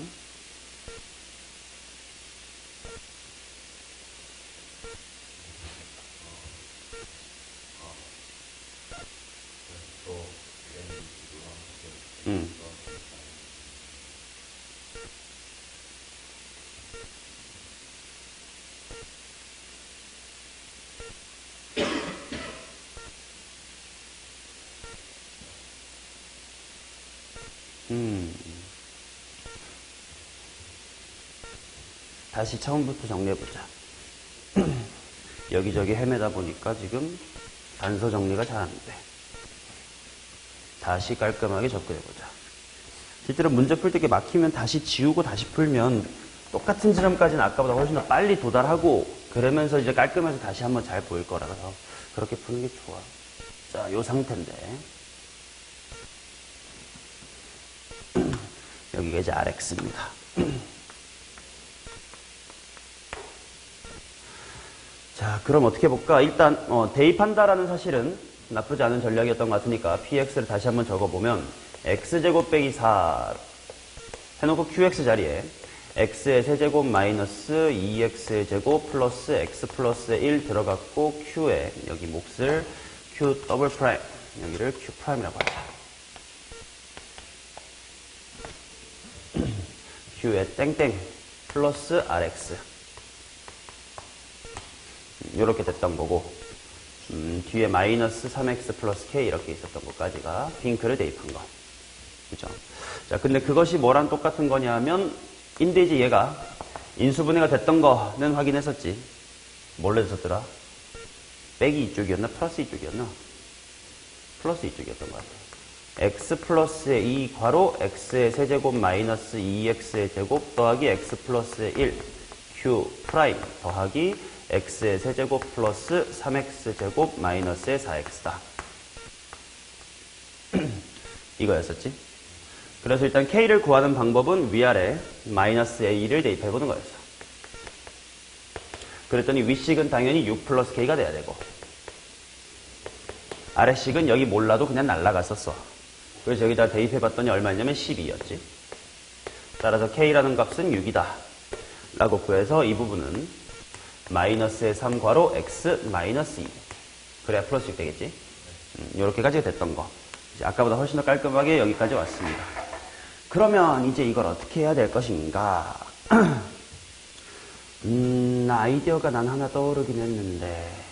Speaker 1: 다시 처음부터 정리해보자. 여기저기 헤매다 보니까 지금 단서 정리가 잘 안 돼. 다시 깔끔하게 접근해보자. 실제로 문제 풀 때 이렇게 막히면 다시 지우고 다시 풀면 똑같은 지점까지는 아까보다 훨씬 더 빨리 도달하고 그러면서 이제 깔끔해서 다시 한번 잘 보일 거라서 그렇게 푸는 게 좋아. 자, 요 상태인데 여기가 이제 RX입니다. 자, 그럼 어떻게 볼까? 일단 대입한다라는 사실은 나쁘지 않은 전략이었던 것 같으니까 px를 다시 한번 적어보면 x제곱 빼기 4 해놓고 qx 자리에 x의 세제곱 마이너스 2x의 제곱 플러스 x 플러스 1 들어갔고 q에 여기 몫을 q 더블 프라임 여기를 q 프라임이라고 하자. q에 땡땡 플러스 rx 이렇게 됐던 거고 뒤에 마이너스 3x 플러스 k 이렇게 있었던 것까지가 핑크를 대입한 거. 그죠? 자, 근데 그것이 뭐랑 똑같은 거냐 하면 인데 이제 얘가 인수분해가 됐던 거는 확인했었지. 뭘로 했었더라? 빼기 이쪽이었나? 플러스 이쪽이었나? 플러스 이쪽이었던 것 같아. x 플러스의 2 괄호 x의 세제곱 마이너스 2x의 제곱 더하기 x 플러스의 1 q 프라임 더하기 x의 세제곱 플러스 3x 제곱 마이너스의 4x다. 이거였었지. 그래서 일단 k를 구하는 방법은 위아래 마이너스 a를 대입해보는 거였어. 그랬더니 위식은 당연히 6 플러스 k가 돼야 되고 아래식은 여기 몰라도 그냥 날라갔었어. 그래서 여기다 대입해봤더니 얼마였냐면 12였지. 따라서 k라는 값은 6이다. 라고 구해서 이 부분은 마이너스의 3괄호 x 마이너스 2. 그래야 플러스 6 되겠지? 요렇게까지 됐던 거. 이제 아까보다 훨씬 더 깔끔하게 여기까지 왔습니다. 그러면 이제 이걸 어떻게 해야 될 것인가? 아이디어가 난 하나 떠오르긴 했는데.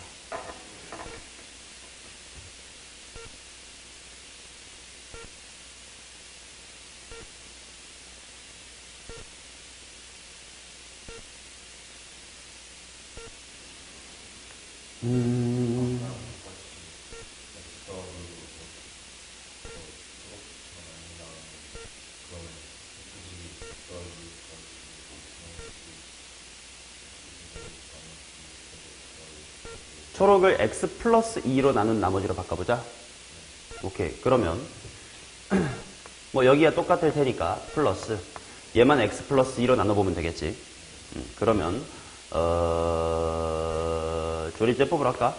Speaker 1: 초록을 x 플러스 2로 나눈 나머지로 바꿔보자. 오케이. 그러면 뭐 여기가 똑같을 테니까 플러스 얘만 x 플러스 2로 나눠보면 되겠지. 그러면 조립제법을 할까?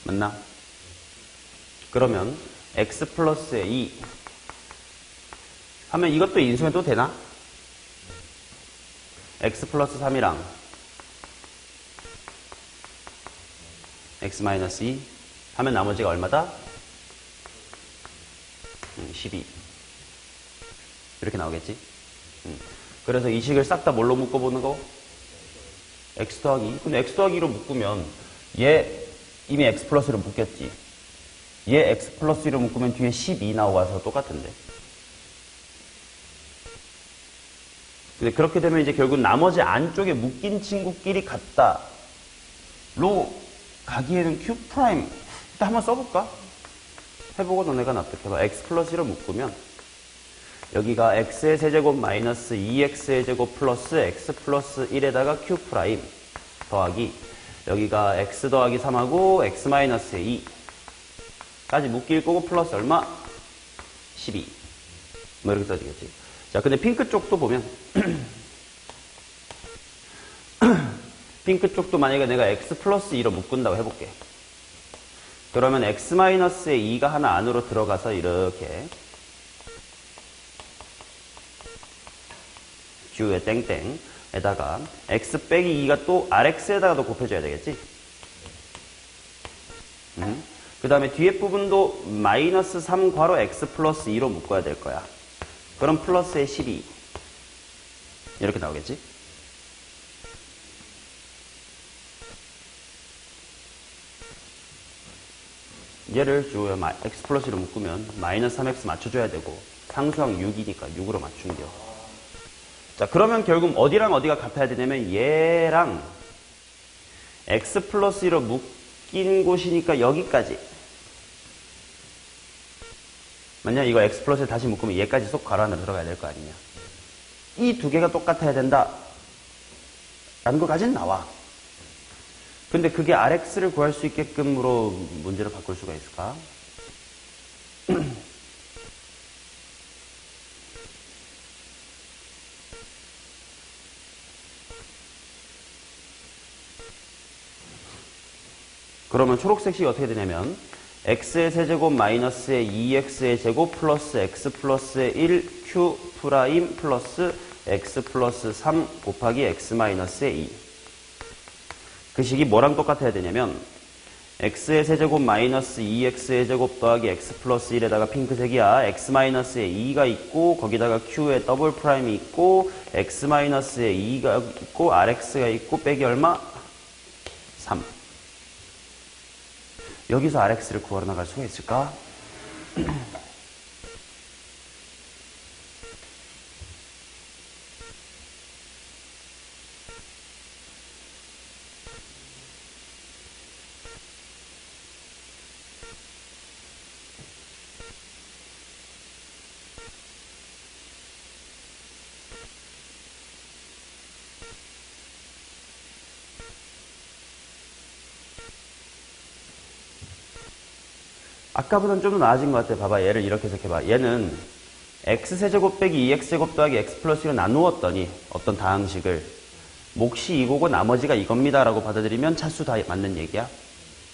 Speaker 1: 맞나? 그러면 x 플러스에 2 하면 이것도 인수해도 되나? x 플러스 3이랑 x 마이너스 2 하면 나머지가 얼마다? 12 이렇게 나오겠지? 그래서 이 식을 싹 다 뭘로 묶어보는 거? x 더하기. 근데 x 더하기로 묶으면 얘 이미 x 플러스로 묶였지. 얘 x 플러스 1로 묶으면 뒤에 12 나와서 똑같은데. 근데 그렇게 되면 이제 결국 나머지 안쪽에 묶인 친구끼리 같다로 가기에는 q 프라임 일단 한번 써볼까? 해보고 너네가 납득해봐. x 플러스 1로 묶으면 여기가 x의 세제곱 마이너스 2x의 제곱 플러스 x 플러스 1에다가 q 프라임 더하기 여기가 x 더하기 3하고 x 마이너스의 2 까지 묶일 거고 플러스 얼마? 12 뭐 이렇게 써지겠지. 자, 근데 핑크 쪽도 보면 핑크 쪽도 만약에 내가 x 플러스 2로 묶은다고 해볼게. 그러면 x 마이너스의 2가 하나 안으로 들어가서 이렇게 Q의 땡땡에다가 x 빼기 2가 또 RX에다가도 곱해줘야 되겠지. 그 다음에 뒤에 부분도 마이너스 3 괄호 x 플러스 2로 묶어야 될 거야. 그럼 플러스의 12 이렇게 나오겠지. 얘를 주어야 x 플러스 1로 묶으면 마이너스 3x 맞춰줘야 되고 상수항 6이니까 6으로 맞춘겨. 자, 그러면 결국 어디랑 어디가 같아야 되냐면 얘랑 x 플러스 1로 묶인 곳이니까 여기까지. 맞냐? 이거 x 플러스에 다시 묶으면 얘까지 쏙 괄호 안으로 들어가야 될 거 아니냐. 이 두 개가 똑같아야 된다 라는 것까지는 나와. 근데 그게 RX를 구할 수 있게끔으로 문제를 바꿀 수가 있을까? 그러면 초록색이 어떻게 되냐면 x의 세제곱 마이너스의 2x의 제곱 플러스 x 플러스의 1 q 프라임 플러스 x 플러스 3 곱하기 x 마이너스의 2. 그 식이 뭐랑 똑같아야 되냐면 x의 세제곱 마이너스 2x의 제곱 더하기 x 플러스 1에다가 핑크색이야. x 마이너스의 2가 있고 거기다가 q의 더블 프라임이 있고 x 마이너스의 2가 있고 rx가 있고 빼기 얼마? 3. 여기서 RX를 구하러 나갈 수가 있을까? 아까보다는 좀 더 나아진 것 같아. 봐봐. 얘를 이렇게 해석해봐. 얘는 x세제곱 빼기 2x제곱 더하기 x 플러스 1로 나누었더니 어떤 다항식을 몫이 이거고 나머지가 이겁니다라고 받아들이면 차수 다 맞는 얘기야.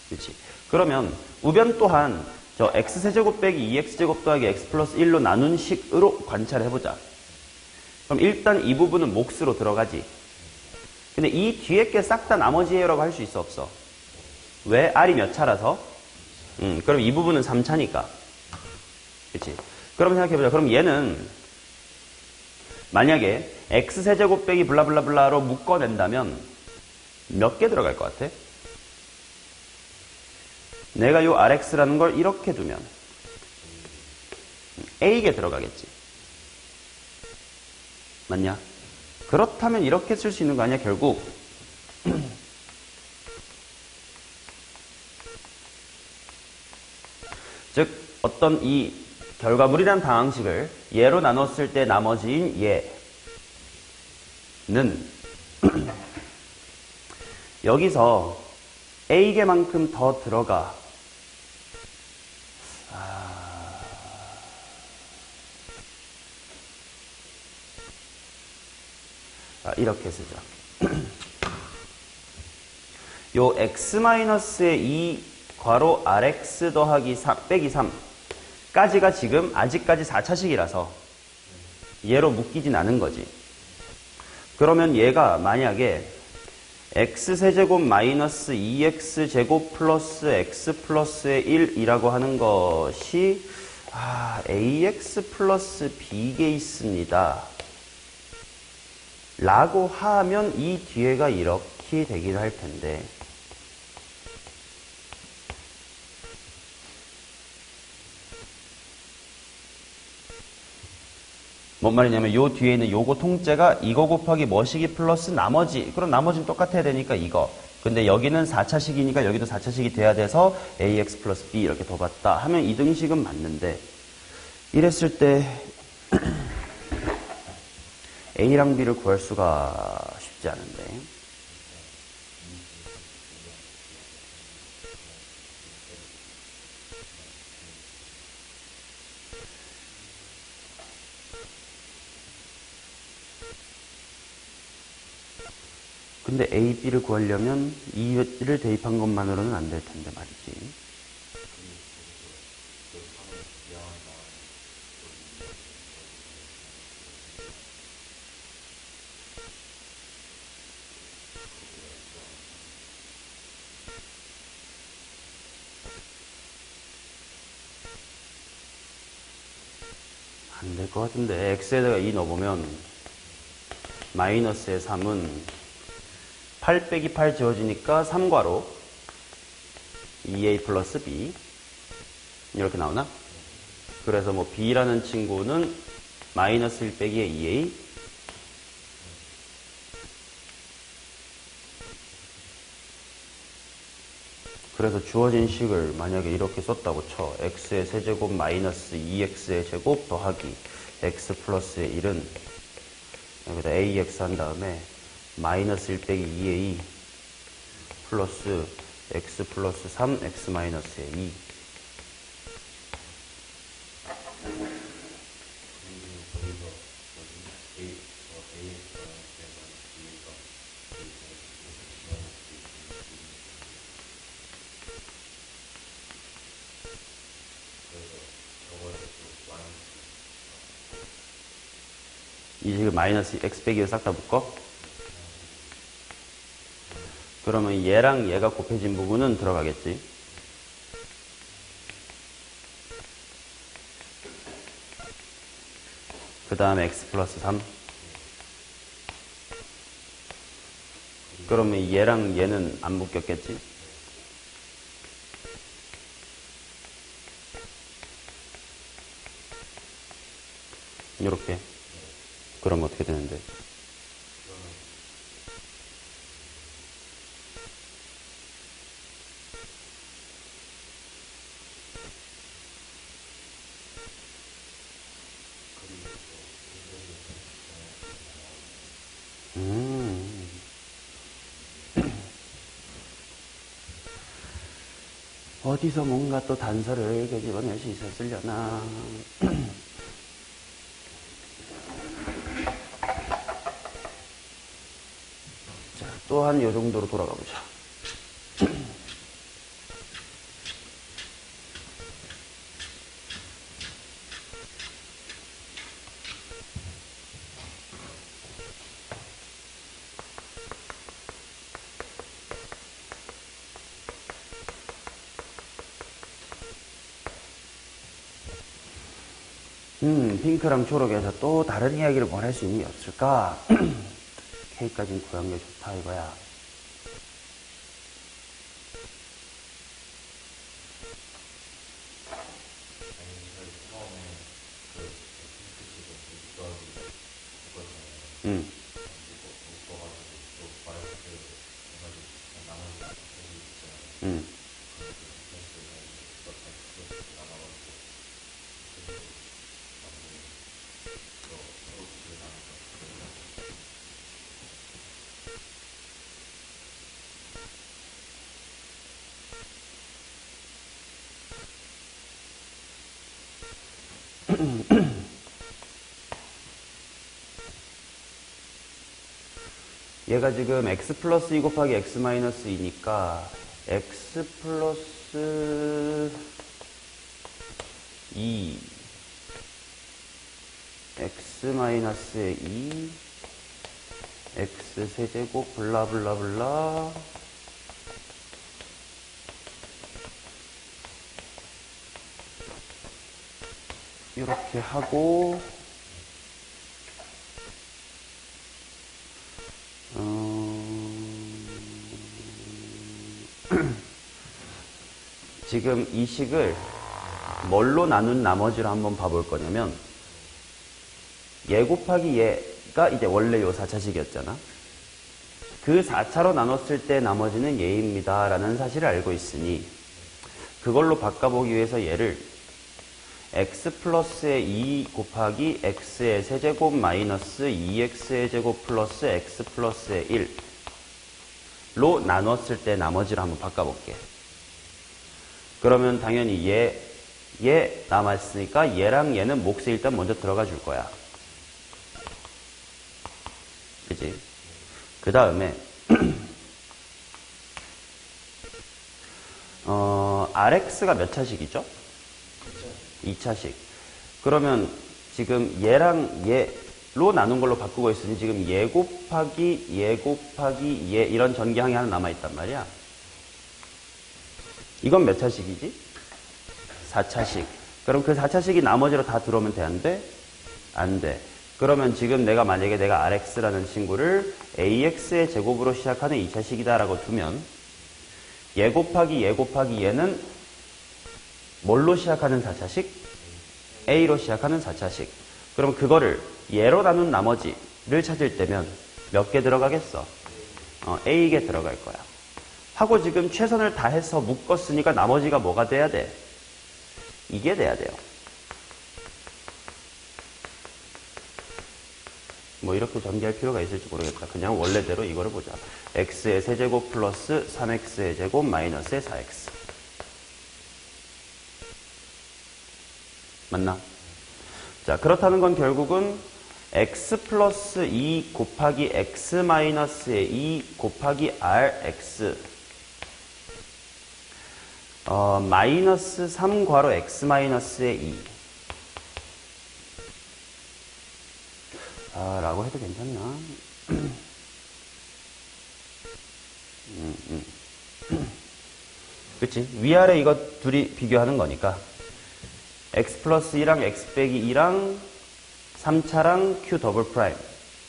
Speaker 1: 그렇지? 그러면 우변 또한 저 x세제곱 빼기 2x제곱 더하기 x 플러스 1로 나눈 식으로 관찰해보자. 그럼 일단 이 부분은 몫으로 들어가지. 근데 이 뒤에 게 싹 다 나머지예요라고 할 수 있어, 없어? 왜? r이 몇 차라서? 그럼 이 부분은 3차니까. 그치? 그럼 생각해보자. 그럼 얘는 만약에 x세제곱 빼기 블라블라블라로 묶어낸다면 몇 개 들어갈 것 같아? 내가 요 rx라는 걸 이렇게 두면 a개 들어가겠지. 맞냐? 그렇다면 이렇게 쓸 수 있는 거 아니야? 결국 즉 어떤 이 결과물이란 방정식을 얘로 나눴을 때 나머지인 얘는 여기서 a개만큼 더 들어가. 이렇게 쓰자. 요 x-의 2 괄호 rx 더하기 3 빼기 3까지가 지금 아직까지 4차식이라서 얘로 묶이진 않은 거지. 그러면 얘가 만약에 x세제곱 마이너스 2x제곱 플러스 x 플러스의 1이라고 하는 것이 ax 플러스 b게 있습니다. 라고 하면 이 뒤에가 이렇게 되긴 할 텐데 뭔 말이냐면 요 뒤에 있는 요거 통째가 이거 곱하기 뭐시기 플러스 나머지. 그럼 나머지는 똑같아야 되니까 이거. 근데 여기는 4차식이니까 여기도 4차식이 돼야 돼서 ax 플러스 b 이렇게 더 봤다 하면 이등식은 맞는데 이랬을 때 a랑 b를 구할 수가 쉽지 않은데 근데 A, B를 구하려면 2를 대입한 것만으로는 안 될 텐데 말이지. 안 될 것 같은데 X에다가 2 넣어보면 마이너스의 3은 8 빼기 8 지워지니까 3괄호 2a 플러스 b 이렇게 나오나? 그래서 뭐 b라는 친구는 마이너스 1 빼기의 2a 그래서 주어진 식을 만약에 이렇게 썼다고 쳐. x의 세제곱 마이너스 2x의 제곱 더하기 x 플러스의 1은 여기다 ax 한 다음에 마이너스 1 빼기 2a 플러스 x 플러스 3 x 마이너스의 2 이 식을 마이너스 x 빼기로 싹 다 묶어? 그러면 얘랑 얘가 곱해진 부분은 들어가겠지. 그 다음에 x 플러스 3 그러면 얘랑 얘는 안 묶였겠지. 이렇게 그러면 어떻게 되는데? 어디서 뭔가 또 단서를 끄집어낼 수 있었으려나. 또한 요 정도로 돌아가 보자. 핑크랑 초록에서 또 다른 이야기를 뭘 할 수 있는 게 없을까? K까지는 구형력 좋다 이거야. 음. 음. 얘가 지금 x 플러스 2 곱하기 x 마이너스 2니까 x 플러스 2 x 마이너스 2 x 세제곱 블라블라블라 이렇게 하고 지금 이 식을 뭘로 나눈 나머지로 한번 봐볼 거냐면 얘 곱하기 얘가 이제 원래 요 4차식이었잖아. 그 4차로 나눴을 때 나머지는 얘입니다 라는 사실을 알고 있으니 그걸로 바꿔보기 위해서 얘를 x 플러스의 2 곱하기 x의 세제곱 마이너스 2x의 제곱 플러스 x 플러스의 1로 나눴을 때 나머지로 한번 바꿔볼게. 그러면 당연히 얘 남았으니까 얘랑 얘는 몫에 일단 먼저 들어가 줄 거야. 그치? 그 다음에 RX가 몇 차식이죠? 2차식. 그러면 지금 얘랑 얘로 나눈 걸로 바꾸고 있으니 지금 얘 곱하기 얘 이런 전개항이 하나 남아있단 말이야. 이건 몇 차식이지? 4차식. 그럼 그 4차식이 나머지로 다 들어오면 돼? 안 돼? 안 돼. 그러면 지금 만약에 내가 RX라는 친구를 AX의 제곱으로 시작하는 2차식이다라고 두면 얘 곱하기 얘는 뭘로 시작하는 4차식? A로 시작하는 4차식. 그럼 그거를 얘로 나눈 나머지를 찾을 때면 몇 개 들어가겠어? A개 들어갈 거야. 하고 지금 최선을 다해서 묶었으니까 나머지가 뭐가 돼야 돼? 이게 돼야 돼요. 뭐 이렇게 전개할 필요가 있을지 모르겠다. 그냥 원래대로 이거를 보자. x의 세제곱 플러스 3x의 제곱 마이너스의 4x. 맞나? 자, 그렇다는 건 결국은 x 플러스 2 곱하기 x 마이너스의 2 곱하기 rx 마이너스 3 괄호 x 마이너스의 2 라고 해도 괜찮나? 그치? 위아래 이거 둘이 비교하는 거니까 x 플러스 2랑 x 빼기 2랑 3차랑 q 더블 프라임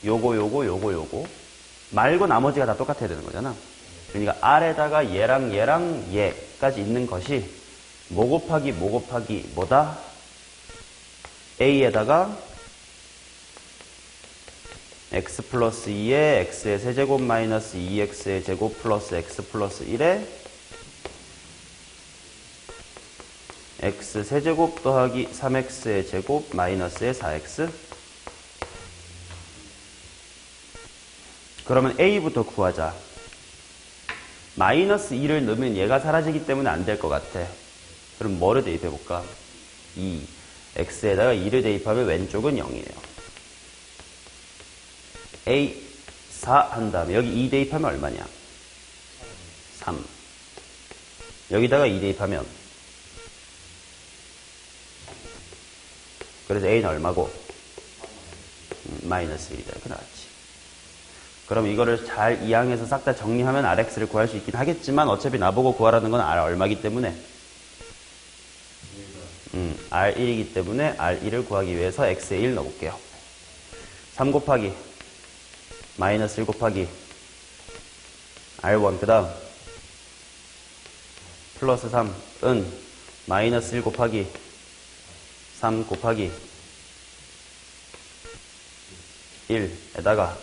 Speaker 1: 요거 말고 나머지가 다 똑같아야 되는 거잖아. 그러니까 R에다가 얘랑 얘까지 있는 것이 뭐 곱하기 뭐다? A에다가 x 플러스 2에 x의 세제곱 마이너스 2x의 제곱 플러스 x 플러스 1에 x 세제곱 더하기 3x의 제곱 마이너스의 4x. 그러면 A부터 구하자. 마이너스 2를 넣으면 얘가 사라지기 때문에 안 될 것 같아. 그럼 뭐를 대입해볼까? 2. x에다가 2를 대입하면 왼쪽은 0이에요. A 4 한 다음에 여기 2 대입하면 얼마냐? 3. 여기다가 2 대입하면 그래서 A는 얼마고? 마이너스 1이다. 이렇게 나왔지. 그럼 이거를 잘 이항해서 싹 다 정리하면 RX를 구할 수 있긴 하겠지만 어차피 나보고 구하라는 건 R 얼마기 때문에 R1이기 때문에 R1을 구하기 위해서 X에 1 넣어볼게요. 3 곱하기 마이너스 1 곱하기 R1 그 다음 플러스 3은 마이너스 1 곱하기 3 곱하기 1에다가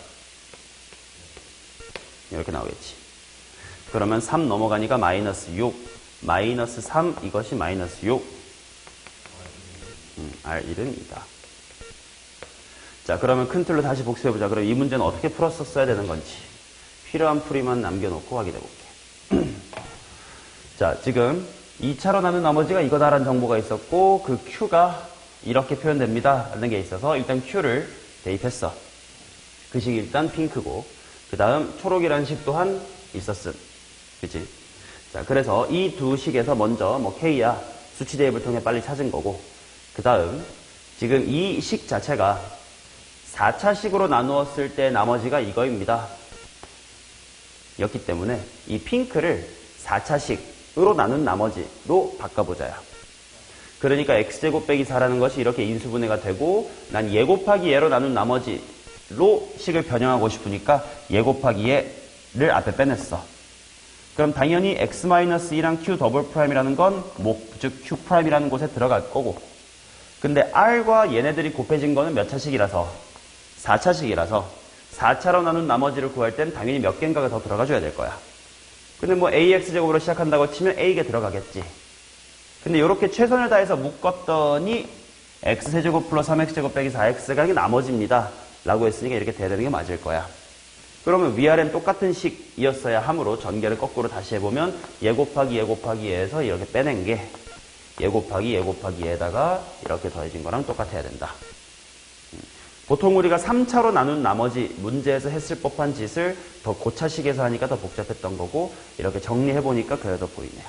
Speaker 1: 이렇게 나오겠지. 그러면 3 넘어가니까 마이너스 6 마이너스 3 이것이 마이너스 6 R1은 2다. 자, 그러면 큰 틀로 다시 복습해보자. 그럼 이 문제는 어떻게 풀었었어야 되는 건지 필요한 풀이만 남겨놓고 확인해볼게. 자, 지금 2차로 나눈 나머지가 이거다라는 정보가 있었고 그 Q가 이렇게 표현됩니다 라는 게 있어서 일단 Q를 대입했어. 그 식이 일단 핑크고 그 다음 초록이라는 식 또한 있었음. 그치? 자, 그래서 이 두 식에서 먼저 뭐 K야 수치 대입을 통해 빨리 찾은 거고 그 다음 지금 이 식 자체가 4차식으로 나누었을 때 나머지가 이거입니다. 였기 때문에 이 핑크를 4차식으로 나눈 나머지로 바꿔보자요. 그러니까 x제곱 빼기 4라는 것이 이렇게 인수분해가 되고 난 얘 곱하기 얘로 나눈 나머지로 식을 변형하고 싶으니까 얘 곱하기 얘를 앞에 빼냈어. 그럼 당연히 x-2랑 q 더블 프라임이라는 건 즉 q 프라임이라는 곳에 들어갈 거고 근데 r과 얘네들이 곱해진 거는 몇 차식이라서 4차식이라서 4차로 나눈 나머지를 구할 땐 당연히 몇 개인가가 더 들어가줘야 될 거야. 근데 뭐 ax제곱으로 시작한다고 치면 a가 들어가겠지. 근데 이렇게 최선을 다해서 묶었더니 x세제곱 플러스 3x제곱 빼기 4x가 이게 나머지입니다 라고 했으니까 이렇게 돼야 되는 게 맞을 거야. 그러면 위아래는 똑같은 식이었어야 하므로 전개를 거꾸로 다시 해보면 얘 곱하기 얘 곱하기 얘에서 이렇게 빼낸 게 얘 곱하기 얘 곱하기 얘에다가 이렇게 더해진 거랑 똑같아야 된다. 보통 우리가 3차로 나눈 나머지 문제에서 했을 법한 짓을 더 고차식에서 하니까 더 복잡했던 거고 이렇게 정리해보니까 그래도 보이네요.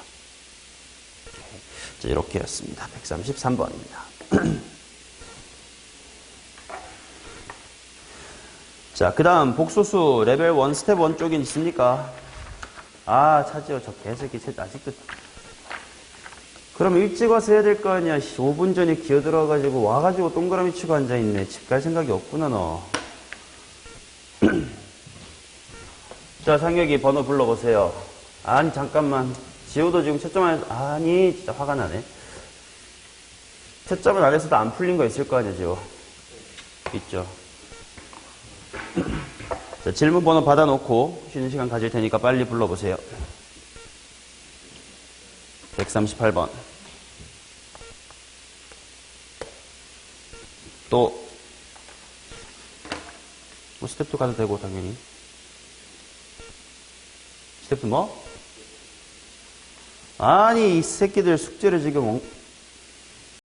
Speaker 1: 자, 이렇게였습니다. 133번입니다. 자, 그 다음 복소수 레벨 1 스텝 1 쪽에 있습니까? 아, 차지요. 저 개새끼 아직도. 그럼 일찍 와서 해야 될 거 아니야. 5분 전에 기어들어가지고 와가지고 동그라미 치고 앉아있네. 집 갈 생각이 없구나 너. 자, 상혁이 번호 불러보세요. 아니 잠깐만. 지호도 지금 채점 안 해서 아니 진짜 화가 나네. 채점을 안 했어도 안 풀린 거 있을 거 아니야 지호. 있죠. 자, 질문 번호 받아놓고 쉬는 시간 가질 테니까 빨리 불러보세요. 138번. 또, 뭐, 스텝 2 가도 되고, 당연히. 스텝 2 뭐? 아니, 이 새끼들 숙제를 지금